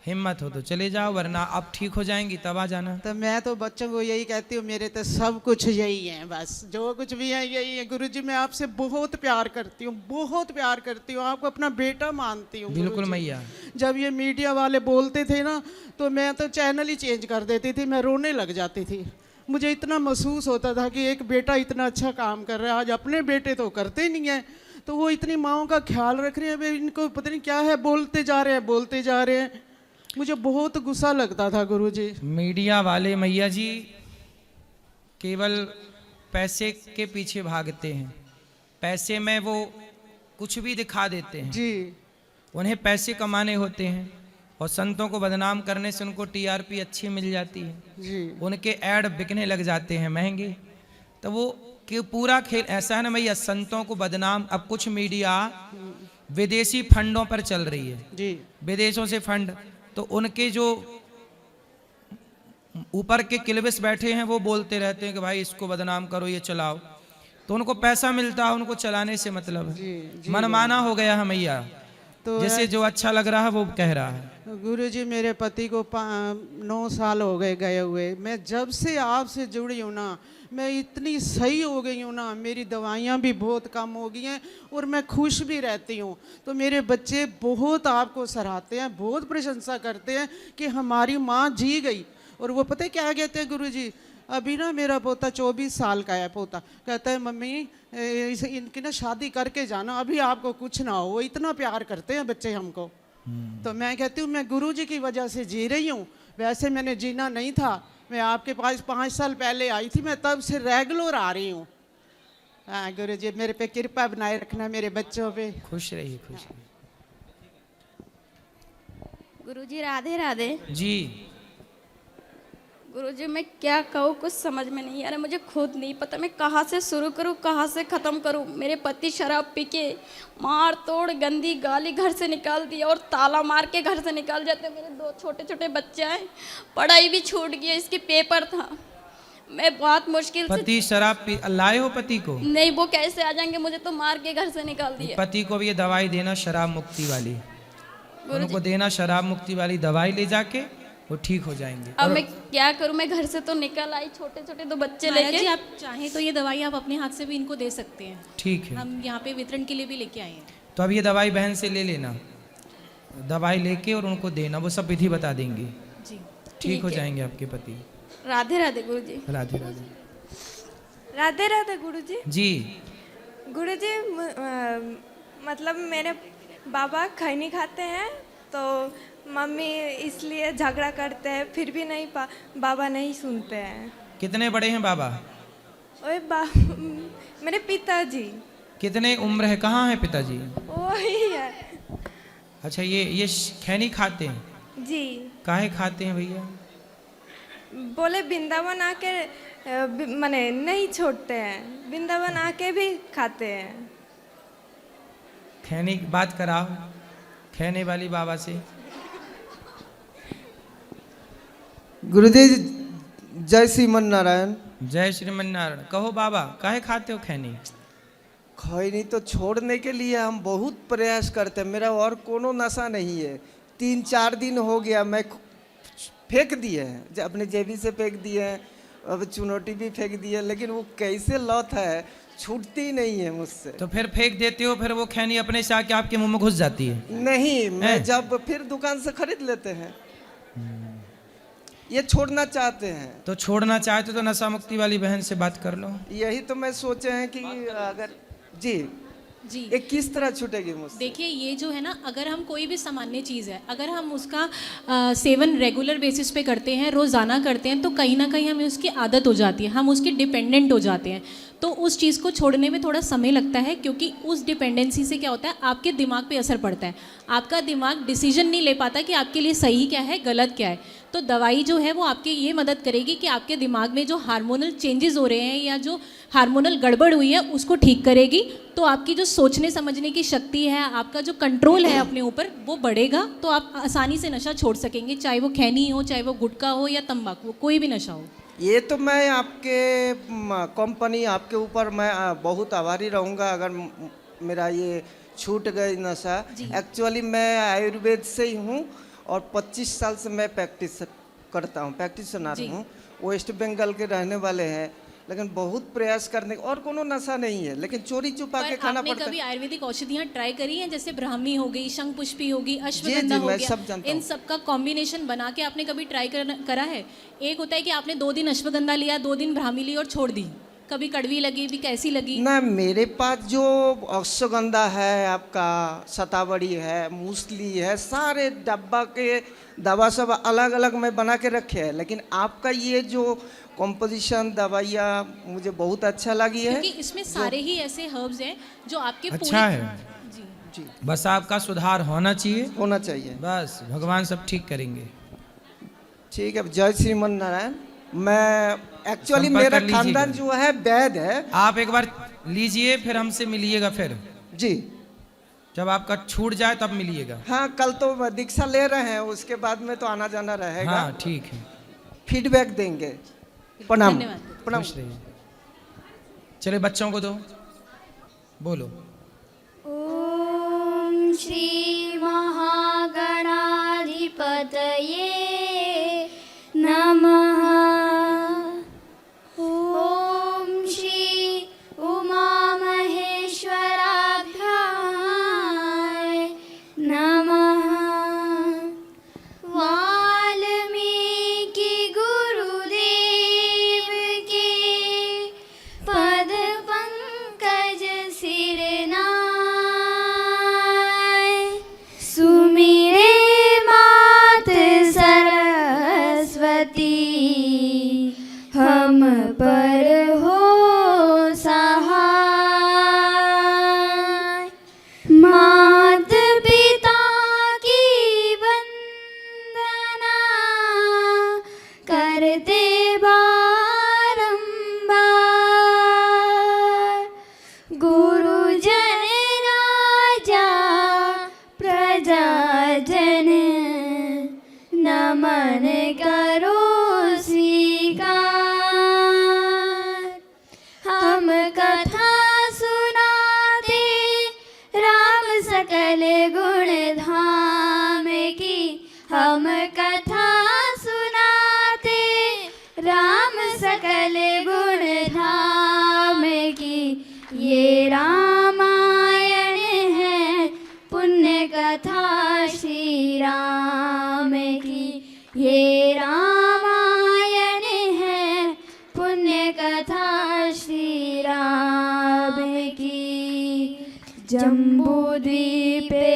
हिम्मत हो तो चले जाओ, वरना अब ठीक हो जाएंगी तब आ जाना। तो मैं तो बच्चों को यही कहती हूँ, मेरे तो सब कुछ यही है, बस जो कुछ भी है यही है। गुरुजी, मैं आपसे बहुत प्यार करती हूँ, बहुत प्यार करती हूँ, आपको अपना बेटा मानती हूँ। बिल्कुल मैया। जब ये मीडिया वाले बोलते थे ना, तो मैं तो चैनल ही चेंज कर देती थी, मैं रोने लग जाती थी। मुझे इतना महसूस होता था कि एक बेटा इतना अच्छा काम कर रहा है। आज अपने बेटे तो करते नहीं है, तो वो इतनी माओं का ख्याल रख रहे हैं, इनको पता नहीं क्या है, बोलते जा रहे हैं। मुझे बहुत गुस्सा लगता था गुरुजी। मीडिया वाले मैया जी केवल पैसे के पीछे भागते हैं, पैसे में वो कुछ भी दिखा देते हैं जी। उन्हें पैसे कमाने होते हैं, और संतों को बदनाम करने से उनको टीआरपी अच्छी मिल जाती है जी। उनके ऐड बिकने लग जाते हैं महंगे। तो वो कि पूरा खेल ऐसा है ना भैया, संतों को बदनाम। अब कुछ मीडिया विदेशी फंडों पर चल रही है जी, विदेशों से फंड, तो उनके जो ऊपर के किलबिस बैठे हैं वो बोलते रहते हैं कि भाई इसको बदनाम करो, ये चलाओ, तो उनको पैसा मिलता है, उनको चलाने से मतलब है। मनमाना हो गया है मैया, तो जैसे जो अच्छा लग रहा है वो कह रहा है। गुरुजी, मेरे पति को 9 साल हो गए हुए। मैं जब से आपसे जुड़ी हूँ ना, मैं इतनी सही हो गई हूँ ना, मेरी दवाइयाँ भी बहुत कम हो गई हैं और मैं खुश भी रहती हूँ। तो मेरे बच्चे बहुत आपको सराहते हैं, बहुत प्रशंसा करते हैं कि हमारी माँ जी गई। और वो पता है क्या कहते हैं गुरुजी, अभी ना मेरा पोता 24 साल का है पोता, कहता है मम्मी इनकी ना शादी करके जाना, अभी आपको कुछ ना हो। वो इतना प्यार करते हैं बच्चे हमको। तो मैं कहती हूँ मैं गुरुजी की वजह से जी रही हूँ, वैसे मैंने जीना नहीं था। मैं आपके पास 5 साल पहले आई थी, मैं तब से रेगुलर आ रही हूँ। हाँ गुरुजी, मेरे पे कृपा बनाए रखना, मेरे बच्चों पे। खुश रहिए, खुश रहिए। गुरुजी राधे राधे। जी। गुरुजी मैं क्या कहूँ, कुछ समझ में नहीं आ रहा, मुझे खुद नहीं पता मैं कहाँ से शुरू करूँ कहाँ से ख़त्म करूँ। मेरे पति शराब पी के मार तोड़ गंदी गाली घर से निकाल दिया और ताला मार के घर से निकाल जाते। मेरे 2 छोटे छोटे बच्चे हैं, पढ़ाई भी छूट गई, इसकी पेपर था। मैं बहुत मुश्किल से पति शराब पी लाए हो पति को? नहीं, वो कैसे आ जाएंगे, मुझे तो मार के घर से निकाल दिया। पति को भी ये दवाई देना शराब मुक्ति वाली, उनको देना शराब मुक्ति वाली दवाई, ले जाके वो ठीक हो जाएंगे। अब मैं क्या करूं, मैं घर से तो निकल आई, छोटे छोटे 2 बच्चे महाराज लेके। जी आप चाहें तो ये दवाई आप अपने हाथ से भी इनको दे सकते हैं। ठीक है, हम यहाँ पे वितरण के लिए भी लेके आए हैं। तो अब ये दवाई बहन से ले लेना, दवाई लेके और उनको देना, वो सब विधि बता देंगे। जी ठीक हो जाएंगे आपके पति। राधे राधे गुरुजी। राधे राधे। राधे राधे गुरुजी। जी गुरुजी मतलब मेरे बाबा खैनी खाते हैं तो मम्मी इसलिए झगड़ा करते हैं, फिर भी नहीं बाबा नहीं सुनते हैं। कितने बड़े हैं बाबा? ओए मेरे पिताजी। कितने उम्र है, कहाँ है पिताजी? वही है। अच्छा ये खैनी खाते हैं? जी। काहे खाते हैं भैया? बोले वृंदावन आके माने नहीं छोड़ते हैं, वृंदावन आके भी खाते हैं। खैनी की बात कराओ खैने वाली बाबा से। गुरुजी जय श्रीमन नारायण। जय श्रीमन नारायण। कहो बाबा काहे खाते हो खैनी? खैनी तो छोड़ने के लिए हम बहुत प्रयास करते हैं, मेरा और कोनो नशा नहीं है। 3-4 दिन हो गया मैं फेंक दिए हैं, अपने जेबी से फेंक दिए हैं, अब चुनौती भी फेंक दिए, लेकिन वो कैसे लत है छूटती नहीं है मुझसे। तो फिर फेंक देते हो, फिर वो खैनी अपने से आके आपके मुंह में घुस जाती है? नहीं, मैं जब फिर दुकान से खरीद लेते हैं। ये छोड़ना चाहते हैं। तो छोड़ना चाहते तो नशा मुक्ति वाली बहन से बात कर लो। यही तो मैं सोचे हैं कि अगर जी ये किस तरह छूटेगी मुझसे? देखिए ये जो है ना, अगर हम कोई भी सामान्य चीज़ है, अगर हम उसका सेवन रेगुलर बेसिस पे करते हैं, रोज़ाना करते हैं, तो कहीं ना कहीं हमें उसकी आदत हो जाती है, हम उसके डिपेंडेंट हो जाते हैं। तो उस चीज़ को छोड़ने में थोड़ा समय लगता है, क्योंकि उस डिपेंडेंसी से क्या होता है, आपके दिमाग पे असर पड़ता है। आपका दिमाग डिसीजन नहीं ले पाता कि आपके लिए सही क्या है गलत क्या है। तो दवाई जो है वो आपके ये मदद करेगी कि आपके दिमाग में जो हार्मोनल चेंजेस हो रहे हैं या जो हार्मोनल गड़बड़ हुई है उसको ठीक करेगी। तो आपकी जो सोचने समझने की शक्ति है, आपका जो कंट्रोल है अपने ऊपर, वो बढ़ेगा। तो आप आसानी से नशा छोड़ सकेंगे, चाहे वो खैनी हो, चाहे वो गुटखा हो या तंबाकू, कोई भी नशा हो। ये तो मैं आपके कंपनी आपके ऊपर मैं बहुत आभारी रहूँगा अगर मेरा ये छूट गई नशा। एक्चुअली मैं आयुर्वेद से ही हूँ और 25 साल से मैं प्रैक्टिस करता हूँ, प्रैक्टिशनर हूँ। वेस्ट बंगाल के रहने वाले हैं, लेकिन बहुत प्रयास करने और कोनो नशा नहीं है, लेकिन चोरी छुपा के खाना पड़ता है। आपने कभी आयुर्वेदिक औषधियाँ ट्राई करी हैं? जैसे ब्राह्मी हो गई, शंख पुष्पी होगी, अश्वगंधा हो गया, इन सब का कॉम्बिनेशन बना के आपने कभी ट्राई करा है? एक होता है कि आपने 2 दिन अश्वगंधा लिया, 2 दिन ब्राह्मी ली और छोड़ दी, कभी कड़वी लगी भी, कैसी लगी? ना, मेरे पास जो अश्वगंधा है, आपका शतावरी है, मूसली है, सारे डब्बा के दवा सब अलग अलग मैं बना के रखे हैं, लेकिन आपका ये जो कॉम्पोजिशन दवाइयाँ मुझे बहुत अच्छा लगी है, क्योंकि इसमें सारे ही ऐसे हर्ब्स हैं जो आपके अच्छा है। जी बस आपका सुधार होना चाहिए, होना चाहिए, बस भगवान सब ठीक करेंगे। ठीक है। जय श्रीमन नारायण। मैं एक्चुअली मेरा खानदान जो है वैद है। आप एक बार लीजिए, फिर हमसे मिलिएगा फिर। जी, जब आपका छूट जाए तब मिलिएगा। हाँ, कल तो दीक्षा ले रहे हैं, उसके बाद में तो आना जाना रहेगा। हाँ ठीक है, फीडबैक देंगे। प्रणाम। प्रणाम। चले बच्चों को दो, बोलो। ओम श्री महागणाधिपतये नमः। ओम श्री उमा महेश्वराभ्याय नमः। वाल्मीकि गुरुदेव के पद पंकज सिरनाय। सुमिरे मात सरस्वती हम पर हो सहाय। मात पिता की वंदना करते सकल गुण धाम की ये रामायण है, पुण्य कथा श्री राम की ये रामायण है, पुण्य कथा श्री राम की। जम्बूद्वीपे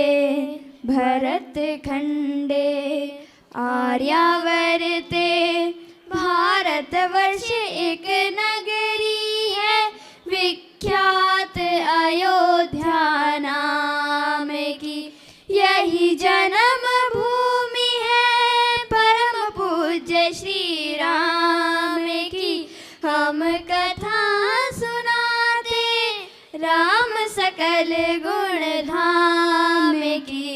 भरत खंडे आर्यावर्ते भारतवर्ष एक नगरी है, विख्यात अयोध्या नाम की यही जन्म भूमि है, परम पूज्य श्री राम की हम कथा सुनाते, राम सकल गुण धाम की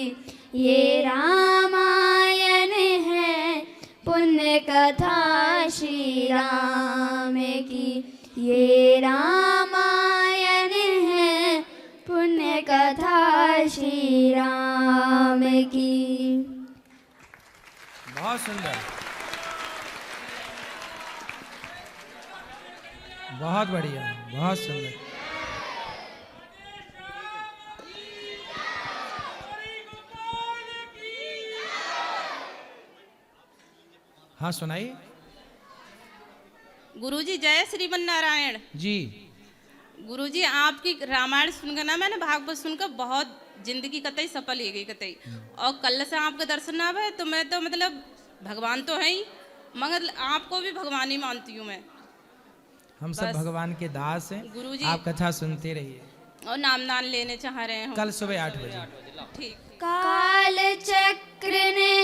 ये रामायण है, पुण्य कथा श्री राम की ये रामायण है, पुण्य कथा श्री राम की। बहुत सुंदर, बहुत बढ़िया, बहुत सुंदर। हाँ सुनाइए। गुरुजी जय श्रीमन नारायण जी। गुरुजी आपकी रामायण सुनकर ना, मैंने भागवत सुनकर बहुत जिंदगी कतई सफल हो गई कतई, और कल से आपका दर्शन ना हुआ तो मैं तो मतलब भगवान तो है ही, मगर आपको भी भगवान ही मानती हूँ मैं। हम सब भगवान के दास हैं, गुरुजी आप कथा सुनते रहिए। और नाम दान लेने चाह रहे हैं कल सुबह 8 बजे। ठीक। काल चक्र ने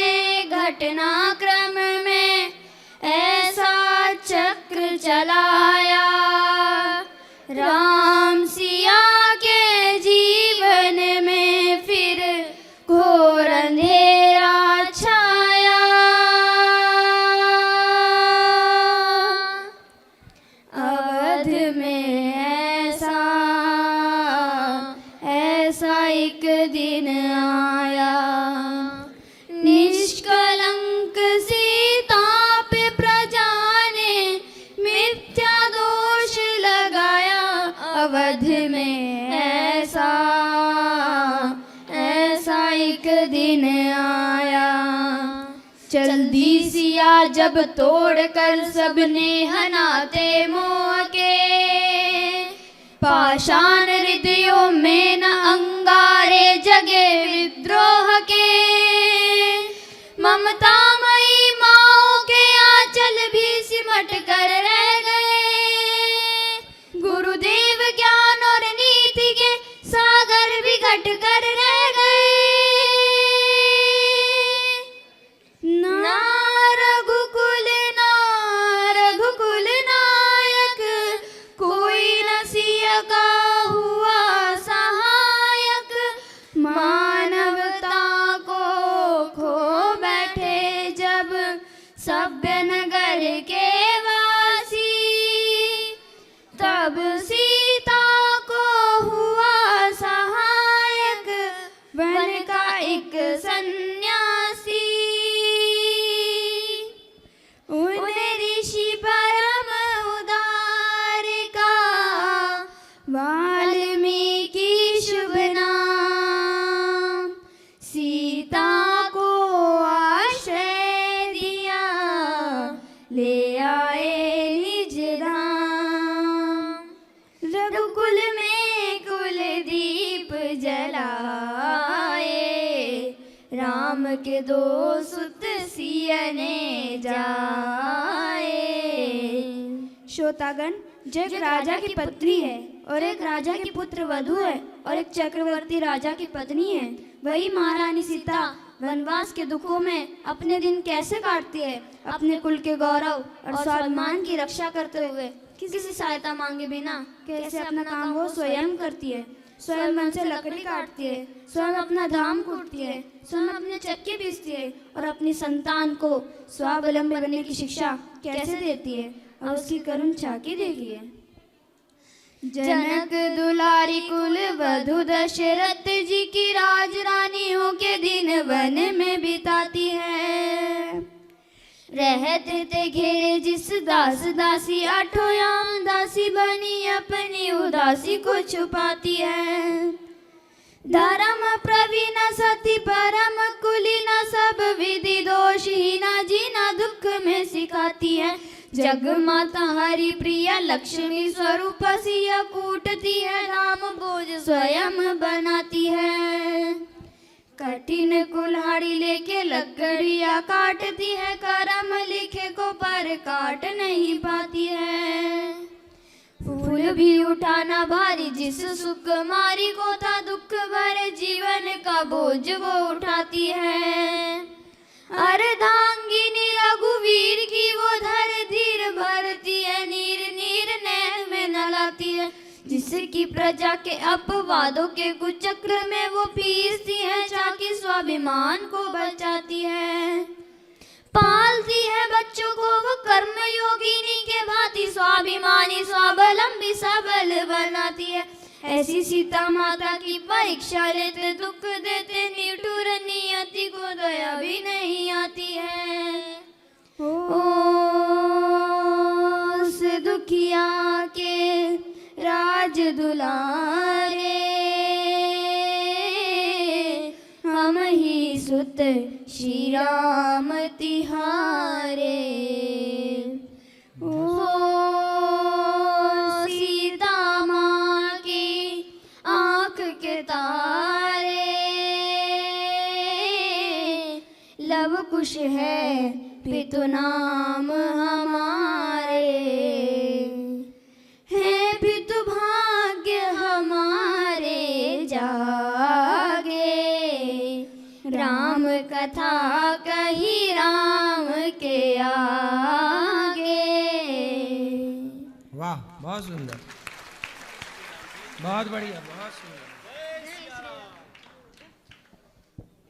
घटनाक्रम में ऐसा चक्र चलाया, राम सिया के जीवन में फिर घोर अंधेरा छाया। अवध में ऐसा एक दिन आया, निष्कलंक सीता पे प्रजा ने मिथ्या दोष लगाया। अवध में ऐसा एक दिन आया, जल्दी सिया जब तोड़कर सबने हनाते मोह के, पाषाण हृदयों में न अंगारे जगे विद्रोह के। ममतामयी माओ के आंचल भी सिमट कर रह गए, गुरुदेव ज्ञान और नीति के सागर भी घट कर रह गए। ना रघुकुल नायक कोई न सिया का हुआ सहायक, मानवता को खो बैठे जब सभ्य नगर के वासी, तब सीता को हुआ सहायक वन का एक सन्यासी। उन ऋषि परम उदार का वाल्मीकि शुभ नाम, सीता को आश्रय दिया ले आए निज धाम। रघुकुल में कुलदीप जलाए, राम के दो सुत सियने जाए। श्रोतागण, जो एक राजा की पत्नी है और एक राजा की पुत्र वधू है और एक चक्रवर्ती राजा की पत्नी है, वही महारानी सीता वनवास के दुखों में अपने दिन कैसे काटती है, अपने कुल के गौरव और स्वाभिमान की रक्षा करते हुए किसी सहायता मांगे बिना कैसे अपना काम वो स्वयं करती है। स्वयं वन से लकड़ी काटती है, स्वयं अपना धाम कूटती है, स्वयं अपने चक्के पीसती है और अपनी संतान को स्वावलंबी बनने की शिक्षा कैसे देती है, और उसकी करुण झांकी देखिए। जनक दुलारी कुल वधु दशरथ जी की राज रानी हो के दिन वन में बिताती है। रहते थे घेरे जिस दास दासी, आठों याम दासी बनी अपनी उदासी को छुपाती है। धर्म प्रवीण सती परम कुलीना, सब विधि दोषहीना जीना दुख में सिखाती है। जग माता हरि प्रिया लक्ष्मी स्वरूप सिया, कूटती है राम बोझ स्वयं बनाती है। कठिन कुल्हाड़ी लेके लकड़ियाँ काटती है, करम लिखे को पर काट नहीं पाती है। फूल भी उठाना भारी जिस सुकुमारी को था, दुख भरे जीवन का बोझ वो उठाती है। अर्धांगिनी रघुवीर की वो धर धीर भरती है, नीर नीर नैन में नलाती है। जिसकी प्रजा के अपवादों के कुचक्र में वो पीसती है, जाके स्वाभिमान को बचाती है। पालती है बच्चों को वो कर्म योगिनी के भांति, स्वाभिमानी स्वावलंबी सबल बनाती है। ऐसी सीता माता की परीक्षा लेते, दुख देते निठुर नियति को दया भी नहीं आती है। उस दुखिया के राज दुलारे, हम ही सुत श्री राम तिहारे। ओ सीता माँ की आँख के तारे, लव कुश है पितु नाम हमारे। है पितु भाग्य हमारे जागे, राम कथा कही राम के आगे। वाह, बहुत सुंदर, बहुत बढ़िया, बहुत सुंदर।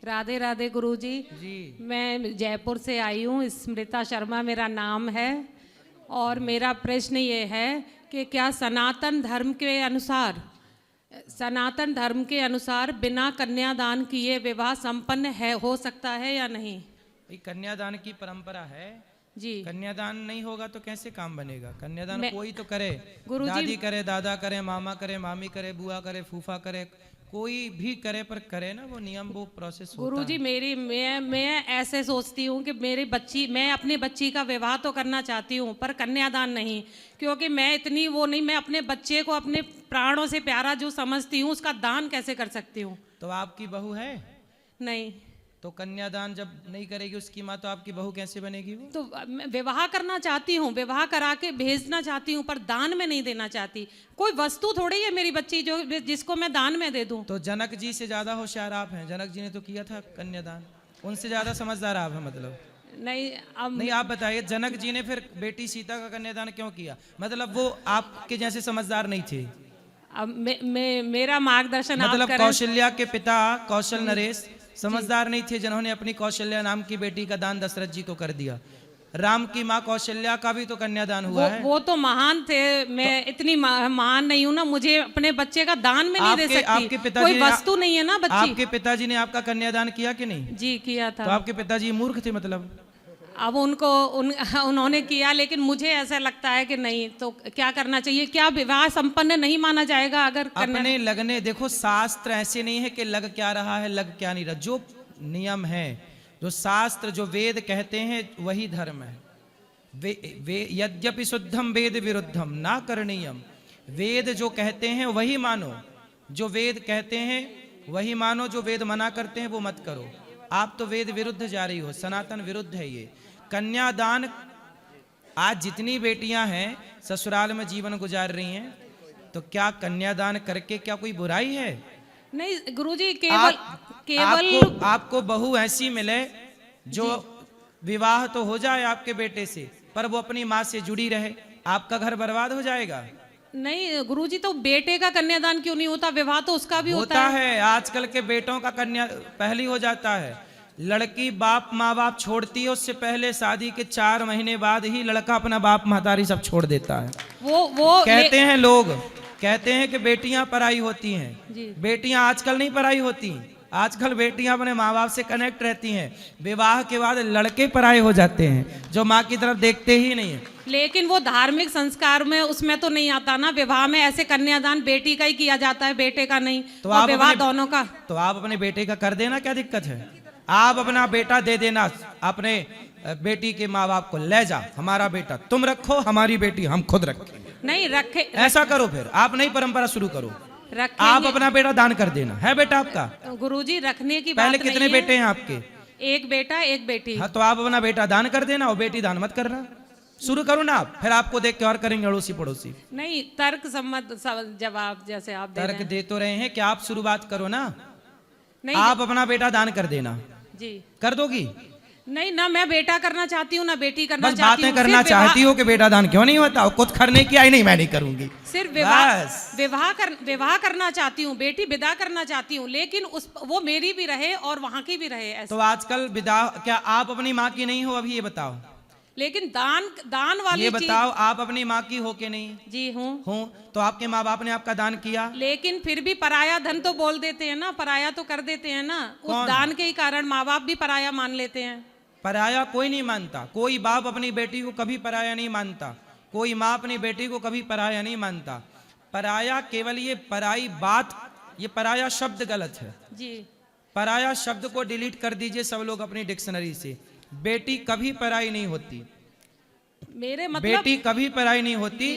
राधे राधे गुरुजी जी। मैं जयपुर से आई हूँ, स्मृता शर्मा मेरा नाम है। और मेरा प्रश्न ये है कि क्या सनातन धर्म के अनुसार बिना कन्यादान किए विवाह संपन्न है, हो सकता है या नहीं? कन्यादान की परंपरा है जी। कन्यादान नहीं होगा तो कैसे काम बनेगा? कन्यादान कोई तो करे, गुरुजी, दादी करे, दादा करे, मामा करे, मामी करे, बुआ करे, फूफा करे, कोई भी करे, पर करे ना वो नियम, वो प्रोसेस होता है। गुरुजी मैं ऐसे सोचती हूँ कि मैं अपनी बच्ची का विवाह तो करना चाहती हूँ पर कन्यादान नहीं, क्योंकि मैं इतनी वो नहीं, मैं अपने बच्चे को अपने प्राणों से प्यारा जो समझती हूँ उसका दान कैसे कर सकती हूँ? तो आपकी बहू है? नहीं। तो कन्यादान जब नहीं करेगी उसकी माँ, तो आपकी बहू कैसे बनेगी वो? तो मैं विवाह करना चाहती हूँ, विवाह करा के भेजना चाहती हूँ, पर दान में नहीं देना चाहती। कोई वस्तु थोड़ी है मेरी बच्ची जो जिसको मैं दान में दे दूँ। तो जनक जी से ज्यादा होशियार आप हैं, जनक जी ने तो किया था कन्यादान, उनसे ज्यादा समझदार आप हैं मतलब। नहीं, आप बताइए, जनक जी ने फिर बेटी सीता का कन्यादान क्यों किया? मतलब वो आपके जैसे समझदार नहीं थे? अब मेरा मार्गदर्शन मतलब आप करें। कौशल्या के पिता कौशल नरेश समझदार नहीं थे, जिन्होंने अपनी कौशल्या नाम की बेटी का दान दशरथ जी को कर दिया। राम की माँ कौशल्या का भी तो कन्यादान हुआ है। वो तो महान थे, मैं इतनी महान नहीं हूँ ना, मुझे अपने बच्चे का दान में नहीं दे सकती। आपके पिताजी कोई वस्तु नहीं है ना बच्ची। आपके पिताजी ने आपका कन्यादान किया कि नहीं? जी किया था। तो आपके पिताजी मूर्ख थे मतलब? अब उन्होंने किया, लेकिन मुझे ऐसा लगता है कि नहीं, तो क्या करना चाहिए? क्या विवाह संपन्न नहीं माना जाएगा अगर अपने लगने? देखो, शास्त्र ऐसे नहीं है कि लग क्या रहा है, लग क्या नहीं रहा। जो नियम है, जो शास्त्र, जो वेद कहते हैं वही धर्म है। यद्यपि शुद्धम वेद विरुद्धम ना करणीयम। वेद जो कहते हैं वही मानो, जो वेद कहते हैं वही मानो, जो वेद मना करते हैं वो मत करो। आप तो वेद विरुद्ध जा रही हो, सनातन विरुद्ध है ये। कन्यादान, आज जितनी बेटियां हैं ससुराल में जीवन गुजार रही हैं, तो क्या कन्यादान करके क्या कोई बुराई है? नहीं गुरुजी, केवल आपको बहू ऐसी मिले जो विवाह तो हो जाए आपके बेटे से, पर वो अपनी माँ से जुड़ी रहे, आपका घर बर्बाद हो जाएगा। नहीं गुरुजी, तो बेटे का कन्यादान क्यों नहीं होता? विवाह तो उसका भी होता है। आजकल के बेटों का कन्या पहले हो जाता है। लड़की बाप माँ बाप छोड़ती है, उससे पहले शादी के 4 महीने बाद ही लड़का अपना बाप महतारी सब छोड़ देता है। वो कहते हैं लोग, कहते हैं कि बेटियां पराई होती हैं। बेटियां आजकल नहीं पराई होती, आजकल बेटियां अपने माँ बाप से कनेक्ट रहती हैं, विवाह के बाद लड़के पराये हो जाते हैं जो माँ की तरफ देखते ही नहीं है। लेकिन वो धार्मिक संस्कार में उसमें तो नहीं आता ना, विवाह में ऐसे कन्यादान बेटी का ही किया जाता है, बेटे का नहीं। तो और आप विवाह दोनों का। तो आप अपने बेटे का कर देना, क्या दिक्कत है? आप अपना बेटा दे देना अपने बेटी के माँ बाप को, ले जा हमारा बेटा तुम रखो, हमारी बेटी हम खुद रखेंगे। नहीं रखे, ऐसा करो, फिर आप नई परंपरा शुरू करो, रखेंगे। आप अपना बेटा दान कर देना। है बेटा आपका? गुरुजी रखने की पहले बात कितने नहीं बेटे है। हैं आपके? एक बेटा एक बेटी। हाँ, तो आप अपना बेटा दान कर देना और बेटी दान मत करना। शुरू करो ना आप, फिर आपको देख के और करेंगे अड़ोसी पड़ोसी। नहीं, तर्क सम्मत जवाब जैसे आप दे रहे तर्क हैं। दे तो रहे हैं कि आप शुरुआत करो ना। नहीं, आप अपना बेटा दान कर देना। जी कर दोगी? नहीं ना, मैं बेटा करना चाहती हूँ ना बेटी करना बस चाहती हूँ। बातें करना चाहती हो कि बेटा दान क्यों नहीं होता? कुछ करने की आई नहीं, मैं नहीं करूंगी। सिर्फ बस। विवाह करना चाहती हूँ, बेटी विदा करना चाहती हूँ, लेकिन वो मेरी भी रहे और वहाँ की भी रहे ऐसे। तो आजकल विदा, क्या आप अपनी माँ की नहीं हो? अभी ये बताओ। लेकिन दान वाली ये बताओ, आप अपनी माँ की हो कि नहीं? जी हूँ। तो आपके माँ बाप ने आपका दान किया? लेकिन फिर भी पराया धन तो बोल देते हैं ना, पराया तो कर देते हैं ना। उस दान के ही कारण माँ बाप भी पराया मान लेते हैं। पराया कोई नहीं मानता, कोई बाप अपनी बेटी को कभी पराया नहीं मानता, कोई माँ अपनी बेटी को कभी पराया नहीं मानता। पराया केवल ये पराई बात, ये पराया शब्द गलत है जी। पराया शब्द को डिलीट कर दीजिए सब लोग अपनी डिक्शनरी से। बेटी कभी पराई नहीं होती, मेरे मतलब बेटी कभी पराई नहीं होती।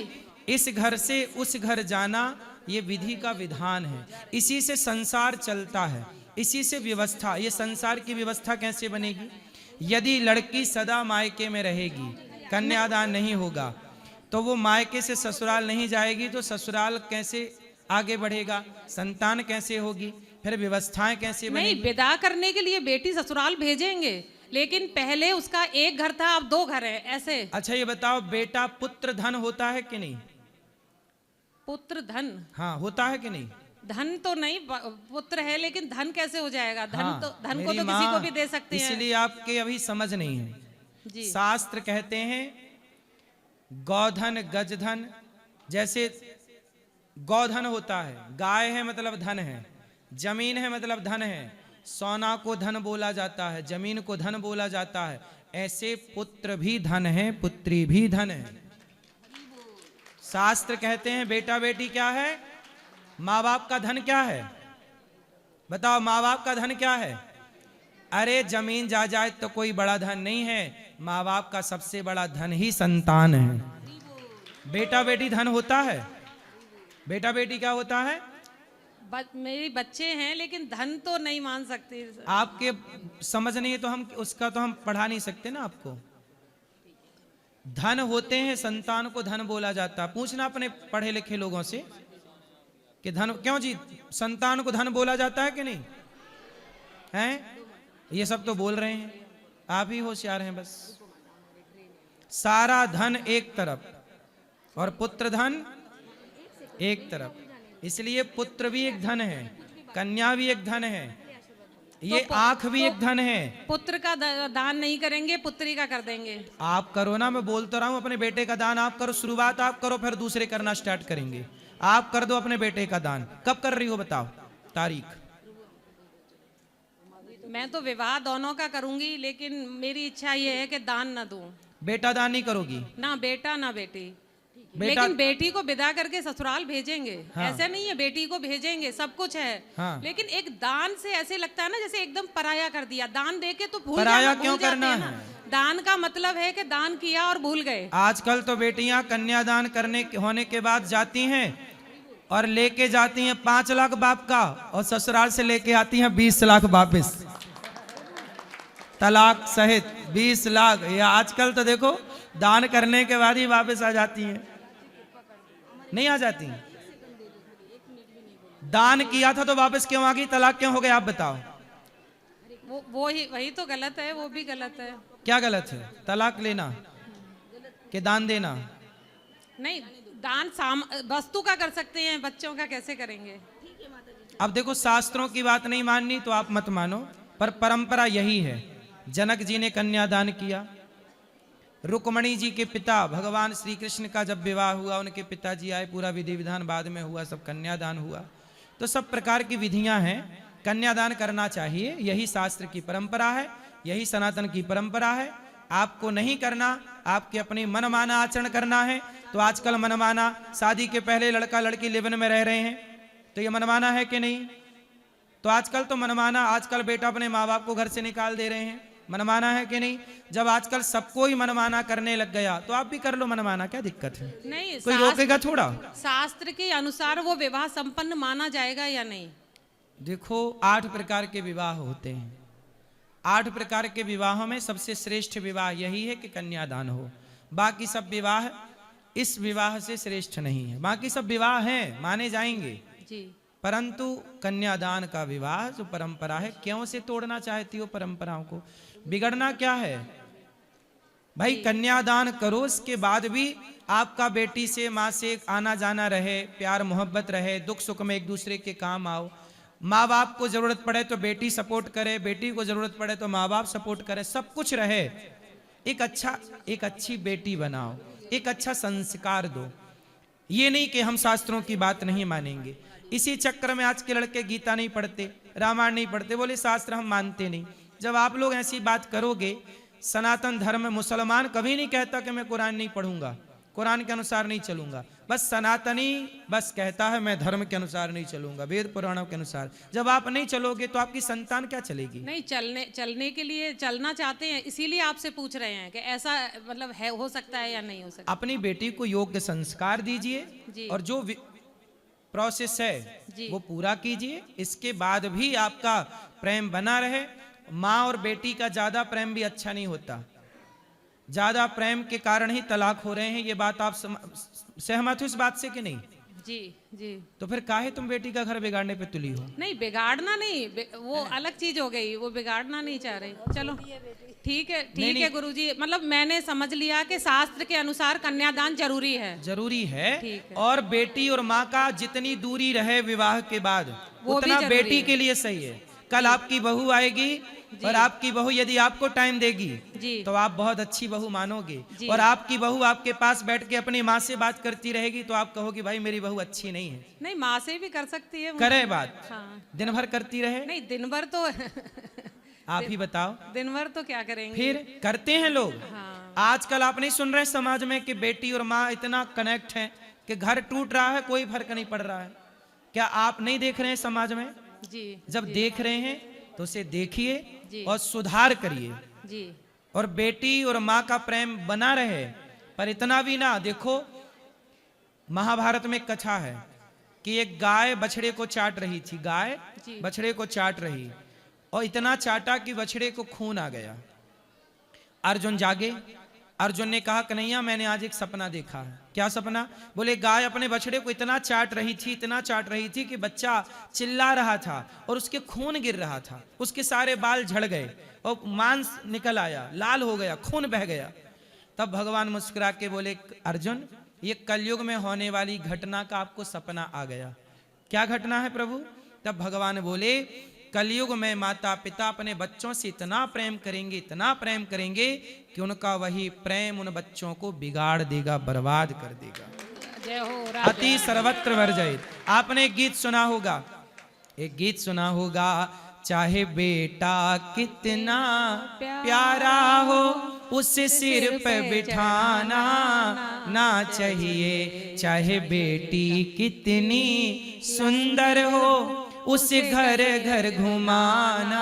इस घर से उस घर जाना ये विधि का विधान है, इसी से संसार चलता है, इसी से व्यवस्था। ये संसार की व्यवस्था कैसे बनेगी? यदि लड़की सदा मायके में रहेगी, कन्यादान नहीं होगा, तो वो मायके से ससुराल नहीं जाएगी, तो ससुराल कैसे आगे बढ़ेगा? संतान कैसे होगी? फिर व्यवस्थाएं कैसे बनेगी? नहीं, विदा करने के लिए बेटी ससुराल भेजेंगे, लेकिन पहले उसका एक घर था, अब 2 घर है ऐसे। अच्छा ये बताओ, बेटा पुत्र धन होता है कि नहीं? पुत्र धन? हाँ, होता है कि नहीं? धन तो नहीं, पुत्र है, लेकिन धन कैसे हो जाएगा? धन हाँ, तो धन को मेरी तो किसी माँ, को भी दे सकते हैं। इसलिए आपके अभी समझ नहीं है। जी। शास्त्र कहते हैं गौधन गजधन, जैसे गौधन होता है, गाय है मतलब धन है, जमीन है मतलब धन है, सोना को धन बोला जाता है, जमीन को धन बोला जाता है, ऐसे पुत्र भी धन है, पुत्री भी धन है। शास्त्र कहते हैं बेटा बेटी क्या है? माँ बाप का धन क्या है? बताओ, माँ बाप का धन क्या है? अरे जमीन जायदाद तो कोई बड़ा धन नहीं है, माँ बाप का सबसे बड़ा धन ही संतान है। बेटा बेटी धन होता है? बेटा बेटी क्या होता है? मेरे बच्चे हैं, लेकिन धन तो नहीं मान सकते। आपके समझ नहीं है तो हम उसका तो हम पढ़ा नहीं सकते ना आपको। धन होते हैं, संतान को धन बोला जाता है। पूछना अपने पढ़े लिखे लोगों से कि धन क्यों जी संतान को धन बोला जाता है कि नहीं? हैं? ये सब तो बोल रहे हैं, आप ही होशियार हैं बस। सारा धन एक तरफ और पुत्र धन एक तरफ, इसलिए पुत्र भी एक धन है, कन्या भी एक धन है, ये आंख भी एक धन है। पुत्र का दान नहीं करेंगे, पुत्री का कर देंगे। आप करो ना, मैं बोल तो रहा हूं अपने बेटे का दान आप करो, शुरुआत आप करो, फिर दूसरे करना स्टार्ट करेंगे। आप कर दो अपने बेटे का दान। कब कर रही हो बताओ तारीख? मैं तो विवाह दोनों का करूंगी, लेकिन मेरी इच्छा ये है कि दान ना दूं। बेटा दान नहीं करोगी? ना बेटा ना बेटी। बेटा... लेकिन बेटी को विदा करके ससुराल भेजेंगे। हाँ। ऐसा नहीं है, बेटी को भेजेंगे, सब कुछ है। हाँ। लेकिन एक दान से ऐसे लगता है ना जैसे एकदम पराया कर दिया। दान देके तो भूल पराया जाना, क्यों भूल जाते करना हैं ना। दान का मतलब है कि दान किया और भूल गए। आजकल तो बेटियां कन्यादान होने के बाद जाती हैं और लेके जाती हैं 5 लाख बाप का, और ससुराल से लेके आती हैं 20 लाख वापिस, तलाक सहित 20 लाख। ये आजकल तो देखो दान करने के बाद ही वापस आ जाती हैं, नहीं आ जाती। दान किया था तो वापस क्यों आ गई? तलाक क्यों हो गया? आप बताओ। वही तो गलत है, वो भी गलत है। क्या गलत है? तलाक लेना कि दान देना? नहीं, दान वस्तु का कर सकते हैं, बच्चों का कैसे करेंगे? अब देखो, शास्त्रों की बात नहीं माननी तो आप मत मानो, पर परंपरा यही है। जनक जी ने कन्यादान किया, रुक्मणी जी के पिता भगवान श्री कृष्ण का जब विवाह हुआ, उनके पिताजी आए, पूरा विधि विधान बाद में हुआ, सब कन्यादान हुआ। तो सब प्रकार की विधियां हैं, कन्यादान करना चाहिए, यही शास्त्र की परंपरा है, यही सनातन की परंपरा है। आपको नहीं करना, आपके अपने मनमाना आचरण करना है तो आजकल मनमाना, शादी के पहले लड़का लड़की लिव इन में रह रहे हैं, तो ये मनमाना है कि नहीं? तो आजकल तो मनमाना, आजकल बेटा अपने माँ बाप को घर से निकाल दे रहे हैं, मनमाना है कि नहीं? जब आजकल सबको ही मनमाना करने लग गया तो आप भी कर लो मनमाना, क्या दिक्कत है? नहीं, कोई रोकेगा थोड़ा? शास्त्र के अनुसार वो विवाह संपन्न माना जाएगा या नहीं? देखो 8 प्रकार के विवाह होते हैं, 8 प्रकार के विवाहों में सबसे श्रेष्ठ विवाह यही है कि कन्यादान हो। बाकी सब विवाह इस विवाह से श्रेष्ठ नहीं है। बाकी सब विवाह हैं, माने जाएंगे जी, परंतु कन्यादान का विवाह जो परंपरा है, क्यों से तोड़ना चाहती हो परंपराओं को? बिगड़ना क्या है भाई? कन्यादान करो, उसके बाद भी आपका बेटी से माँ से आना जाना रहे, प्यार मोहब्बत रहे, दुख सुख में एक दूसरे के काम आओ। माँ बाप को जरूरत पड़े तो बेटी सपोर्ट करे, बेटी को जरूरत पड़े तो माँ बाप सपोर्ट करे, सब कुछ रहे। एक अच्छी बेटी बनाओ, एक अच्छा संस्कार दो। ये नहीं कि हम शास्त्रों की बात नहीं मानेंगे। इसी चक्कर में आज के लड़के गीता नहीं पढ़ते, रामायण नहीं पढ़ते, बोले शास्त्र हम मानते नहीं। जब आप लोग ऐसी बात करोगे, सनातन धर्म मुसलमान कभी नहीं कहता कि मैं कुरान नहीं पढ़ूंगा, कुरान के अनुसार नहीं चलूंगा। बस सनातनी बस कहता है मैं धर्म के अनुसार नहीं चलूंगा, वेद पुराणों के अनुसार। जब आप नहीं चलोगे तो आपकी संतान क्या चलेगी? नहीं, चलने के लिए चलना चाहते हैं, इसीलिए आपसे पूछ रहे हैं कि ऐसा मतलब है, हो सकता है या नहीं हो सकता। अपनी बेटी को योग्य संस्कार दीजिए और जो प्रोसेस है वो पूरा कीजिए। इसके बाद भी आपका प्रेम बना रहे। माँ और बेटी का ज्यादा प्रेम भी अच्छा नहीं होता, ज्यादा प्रेम के कारण ही तलाक हो रहे हैं। ये बात आप सहमत हो इस बात से कि नहीं? जी जी। तो फिर काहे तुम बेटी का घर बिगाड़ने पे तुली हो? नहीं, बिगाड़ना नहीं, वो अलग चीज हो गई, वो बिगाड़ना नहीं चाह रहे। चलो ठीक है, ठीक है गुरुजी, मतलब मैंने समझ लिया कि शास्त्र के अनुसार कन्यादान जरूरी है, जरूरी है। और बेटी और माँ का जितनी दूरी रहे विवाह के बाद उतना बेटी के लिए सही है। कल आपकी बहू आएगी और आपकी बहू यदि आपको टाइम देगी तो आप बहुत अच्छी बहू मानोगे, और आपकी बहू आपके पास बैठ के अपनी माँ से बात करती रहेगी तो आप कहोगे भाई मेरी बहू अच्छी नहीं है। नहीं, माँ से भी कर सकती है, करे बात। हाँ। दिन भर करती रहे? नहीं, दिन भर तो आप ही बताओ, दिन भर तो क्या करेंगे? फिर करते हैं लोग। हाँ। आजकल आप नहीं सुन रहे समाज में कि बेटी और माँ इतना कनेक्ट है कि घर टूट रहा है, कोई फर्क नहीं पड़ रहा है। क्या आप नहीं देख रहे हैं समाज में? जी। जब देख रहे हैं तो उसे देखिए और सुधार करिए जी। और बेटी और माँ का प्रेम बना रहे। पर इतना भी ना, देखो महाभारत में एक कथा है कि एक गाय बछड़े को चाट रही थी, गाय बछड़े को चाट रही और इतना चाटा कि बछड़े को खून आ गया। अर्जुन जागे, अर्जुन ने कहा कन्हैया मैंने आज एक सपना देखा है। क्या सपना? बोले गाय अपने बछड़े को इतना चाट रही थी, इतना चाट रही थी कि बच्चा चिल्ला रहा था और उसके खून गिर रहा था, उसके सारे बाल झड़ गए और मांस निकल आया, लाल हो गया, खून बह गया। तब भगवान मुस्कुरा के बोले अर्जुन ये कलयुग में होने वाली घटना का आपको सपना आ गया। क्या घटना है प्रभु? तब भगवान बोले कलयुग में माता पिता अपने बच्चों से इतना प्रेम करेंगे, इतना प्रेम करेंगे कि उनका वही प्रेम उन बच्चों को बिगाड़ देगा, बर्बाद कर देगा। जय हो राधे। अति सर्वत्र वर्जयित। आपने एक गीत सुना होगा, एक गीत सुना होगा, चाहे बेटा कितना प्यारा हो उसे सिर पे बिठाना ना चाहिए, चाहे बेटी कितनी सुंदर हो उसे घर घर घुमाना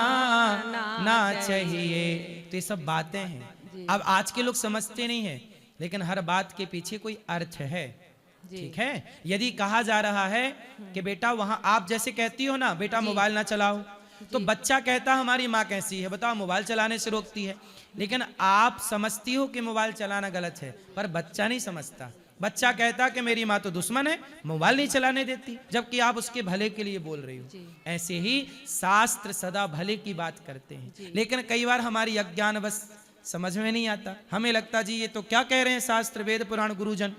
ना चाहिए। तो ये सब बातें हैं, अब आज के लोग समझते नहीं है, लेकिन हर बात के पीछे कोई अर्थ है। ठीक है, यदि कहा जा रहा है कि बेटा वहां आप जैसे कहती हो ना बेटा मोबाइल ना चलाओ, तो बच्चा कहता हमारी माँ कैसी है बताओ, मोबाइल चलाने से रोकती है। लेकिन आप समझती हो कि मोबाइल चलाना गलत है, पर बच्चा नहीं समझता। बच्चा कहता कि मेरी माँ तो दुश्मन है, मोबाइल नहीं चलाने देती, जबकि आप उसके भले के लिए बोल रही हो। ऐसे ही शास्त्र सदा भले की बात करते हैं, लेकिन कई बार हमारी अज्ञान बस समझ में नहीं आता। हमें लगता जी ये तो क्या कह रहे हैं शास्त्र वेद पुराण गुरुजन।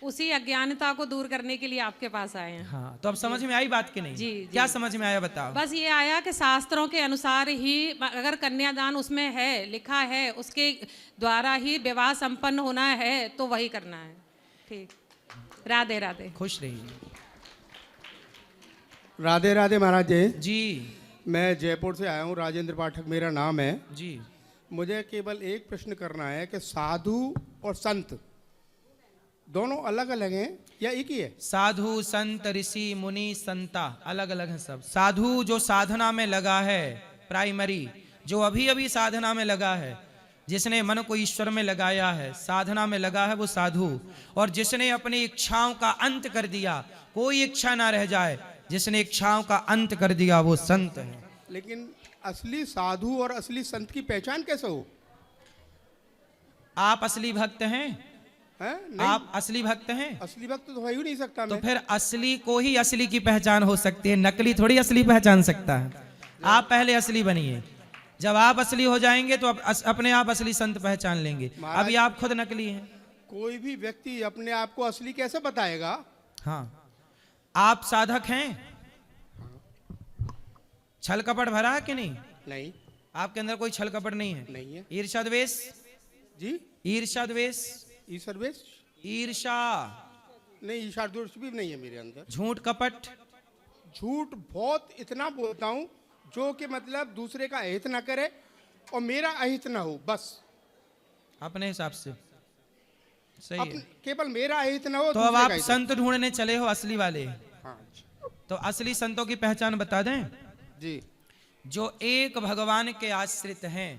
उसी अज्ञानता को दूर करने के लिए आपके पास आए हैं। हाँ, तो अब समझ में आई बात की नहीं? जी। क्या समझ में आया बताओ? बस ये आया कि शास्त्रों के अनुसार ही अगर कन्यादान उसमें है, लिखा है, उसके द्वारा ही विवाह संपन्न होना है तो वही करना है। ठीक, राधे राधे। खुश रहिए। राधे राधे महाराज जी। मैं जयपुर से आया हूँ, राजेंद्र पाठक मेरा नाम है जी। मुझे केवल एक प्रश्न करना है कि साधु और संत दोनों अलग अलग हैं या एक ही है? साधु संत ऋषि मुनि संता अलग अलग हैं सब। साधु जो साधना में लगा है, प्राइमरी जो अभी अभी साधना में लगा है, जिसने मन को ईश्वर में लगाया है, साधना में लगा है, वो साधु। और जिसने अपनी इच्छाओं का अंत कर दिया, कोई इच्छा ना रह जाए, जिसने इच्छाओं का अंत कर दिया, वो संत है। लेकिन असली साधु और असली संत की पहचान कैसे हो? आप असली भक्त हैं? आप असली भक्त हैं? असली भक्त तो हो ही नहीं सकता तो मैं। फिर असली को ही असली की पहचान हो सकती है, नकली थोड़ी असली पहचान सकता है। आप पहले असली बनिए, जब आप असली हो जाएंगे तो अपने आप असली संत पहचान लेंगे। अभी आप खुद नकली हैं। कोई भी व्यक्ति अपने आप को असली कैसे बताएगा? हाँ, आप साधक हैं? छल कपट भरा है कि नहीं? नहीं। आपके अंदर कोई छल कपट नहीं है? नहीं है। ईर्ष्या द्वेष? जी। ईर्ष्या द्वेष? ईर्ष्या द्वेष? ईर्ष्या नहीं, ईर्ष्या द्वेष भी नहीं है मेरे अंदर। झूठ कपट? झूठ बहुत इतना बोलता हूँ जो कि मतलब दूसरे का अहित ना करे और मेरा अहित ना हो, बस अपने हिसाब से सही है। केवल मेरा अहित ना हो। तो अब आप संत ढूंढने चले हो असली वाले। हाँ। तो असली संतों की पहचान बता दें जी। जो एक भगवान के आश्रित हैं,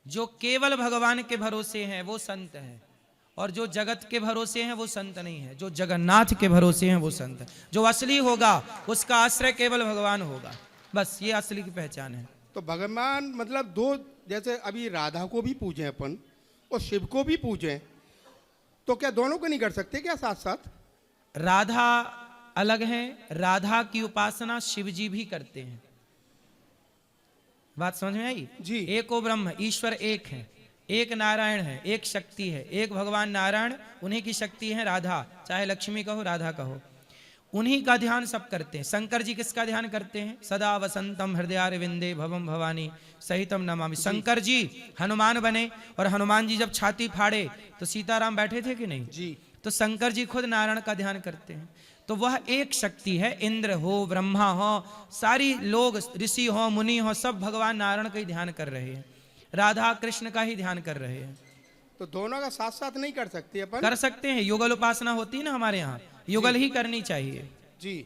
जो केवल भगवान के भरोसे हैं, वो संत है। और जो जगत के भरोसे हैं वो संत नहीं है। जो जगन्नाथ के भरोसे हैं वो संत है। जो असली होगा उसका आश्रय केवल भगवान होगा, बस ये असली की पहचान है। तो भगवान मतलब दो, जैसे अभी राधा को भी पूजें अपन और शिव को भी पूजें, तो क्या दोनों को नहीं कर सकते क्या साथ साथ? राधा अलग है, राधा की उपासना शिव जी भी करते हैं। बात समझ में आई? जी। एको ब्रह्म, ईश्वर एक है, एक नारायण है, एक शक्ति है, एक भगवान नारायण, उन्हीं की शक्ति है राधा, चाहे लक्ष्मी कहो राधा कहो, उन्हीं का ध्यान सब करते हैं। शंकर जी किसका ध्यान करते हैं? सदा वसंतम हृदयारविंदे भवम भवानी सहितम नमामि। शंकर जी हनुमान बने और हनुमान जी जब छाती फाड़े तो सीताराम बैठे थे कि नहीं जी? तो शंकर जी खुद नारायण का ध्यान करते हैं। तो वह एक शक्ति है। इंद्र हो, ब्रह्मा हो, सारी लोग ऋषि हो, मुनि हो, सब भगवान नारायण का ही ध्यान कर रहे हैं, राधा कृष्ण का ही ध्यान कर रहे हैं। तो दोनों का साथ साथ नहीं कर सकते अपन? कर सकते हैं, युगल उपासना होती है ना हमारे यहाँ, युगल ही करनी चाहिए। जी,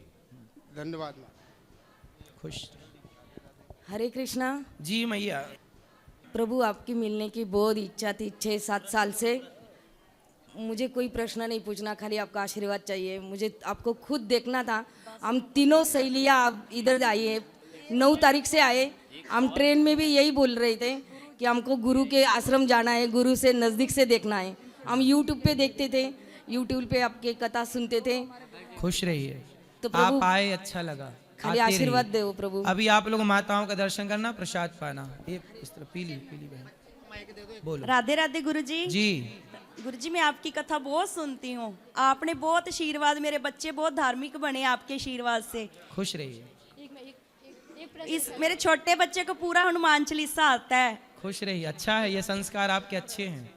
धन्यवाद। खुश। हरे कृष्णा। जी मैया। प्रभु आपकी मिलने की बहुत इच्छा थी 6-7 साल से। मुझे कोई प्रश्न नहीं पूछना, खाली आपका आशीर्वाद चाहिए। मुझे आपको खुद देखना था। हम तीनों सहेलियाँ आप इधर आइए, 9 तारीख से आए। हम ट्रेन में भी यही बोल रहे थे कि हमको गुरु के आश्रम जाना है, गुरु से नज़दीक से देखना है। हम यूट्यूब पे देखते थे, यूट्यूब पे आपके कथा सुनते थे। खुश रहिए। तो प्रभु आप आए, अच्छा लगा। खाली आशीर्वाद दो प्रभु। अभी आप लोग माताओं का दर्शन करना, प्रसाद पाना। ये इस तरह पीली बहन बोलो। राधे राधे गुरुजी। जी गुरुजी, मैं आपकी कथा बहुत सुनती हूँ। आपने बहुत आशीर्वाद, मेरे बच्चे बहुत धार्मिक बने आपके आशीर्वाद से। खुश रहिए। इस मेरे छोटे बच्चे को पूरा हनुमान चालीसा आता है। खुश रहिए, अच्छा है, ये संस्कार आपके अच्छे हैं।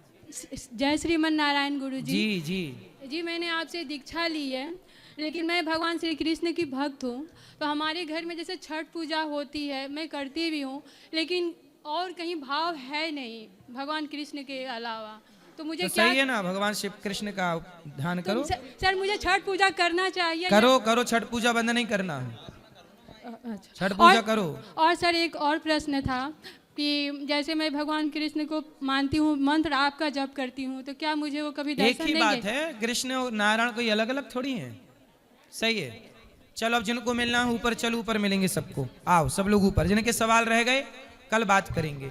जय श्रीमन नारायण गुरु जी। जी जी जी, मैंने आपसे दीक्षा ली है, लेकिन मैं भगवान श्री कृष्ण की भक्त हूँ। तो हमारे घर में जैसे छठ पूजा होती है, मैं करती भी हूँ, लेकिन और कहीं भाव है नहीं भगवान कृष्ण के अलावा। तो मुझे तो क्या सही है ना, भगवान शिव कृष्ण का ध्यान करो। सर मुझे छठ पूजा करना चाहिए? करो करो, छठ पूजा बंद नहीं करना है, छठ पूजा और, करो। और सर एक और प्रश्न था कि जैसे मैं भगवान कृष्ण को मानती हूँ, मंत्र आपका जप करती हूँ, तो क्या मुझे वो कभी दर्शन एक ही देंगे? बात है, कृष्ण और नारायण कोई अलग अलग थोड़ी है। सही है। चलो अब जिनको मिलना है ऊपर चलो, ऊपर मिलेंगे सबको। आओ सब लोग ऊपर। जिनके सवाल रह गए कल बात करेंगे।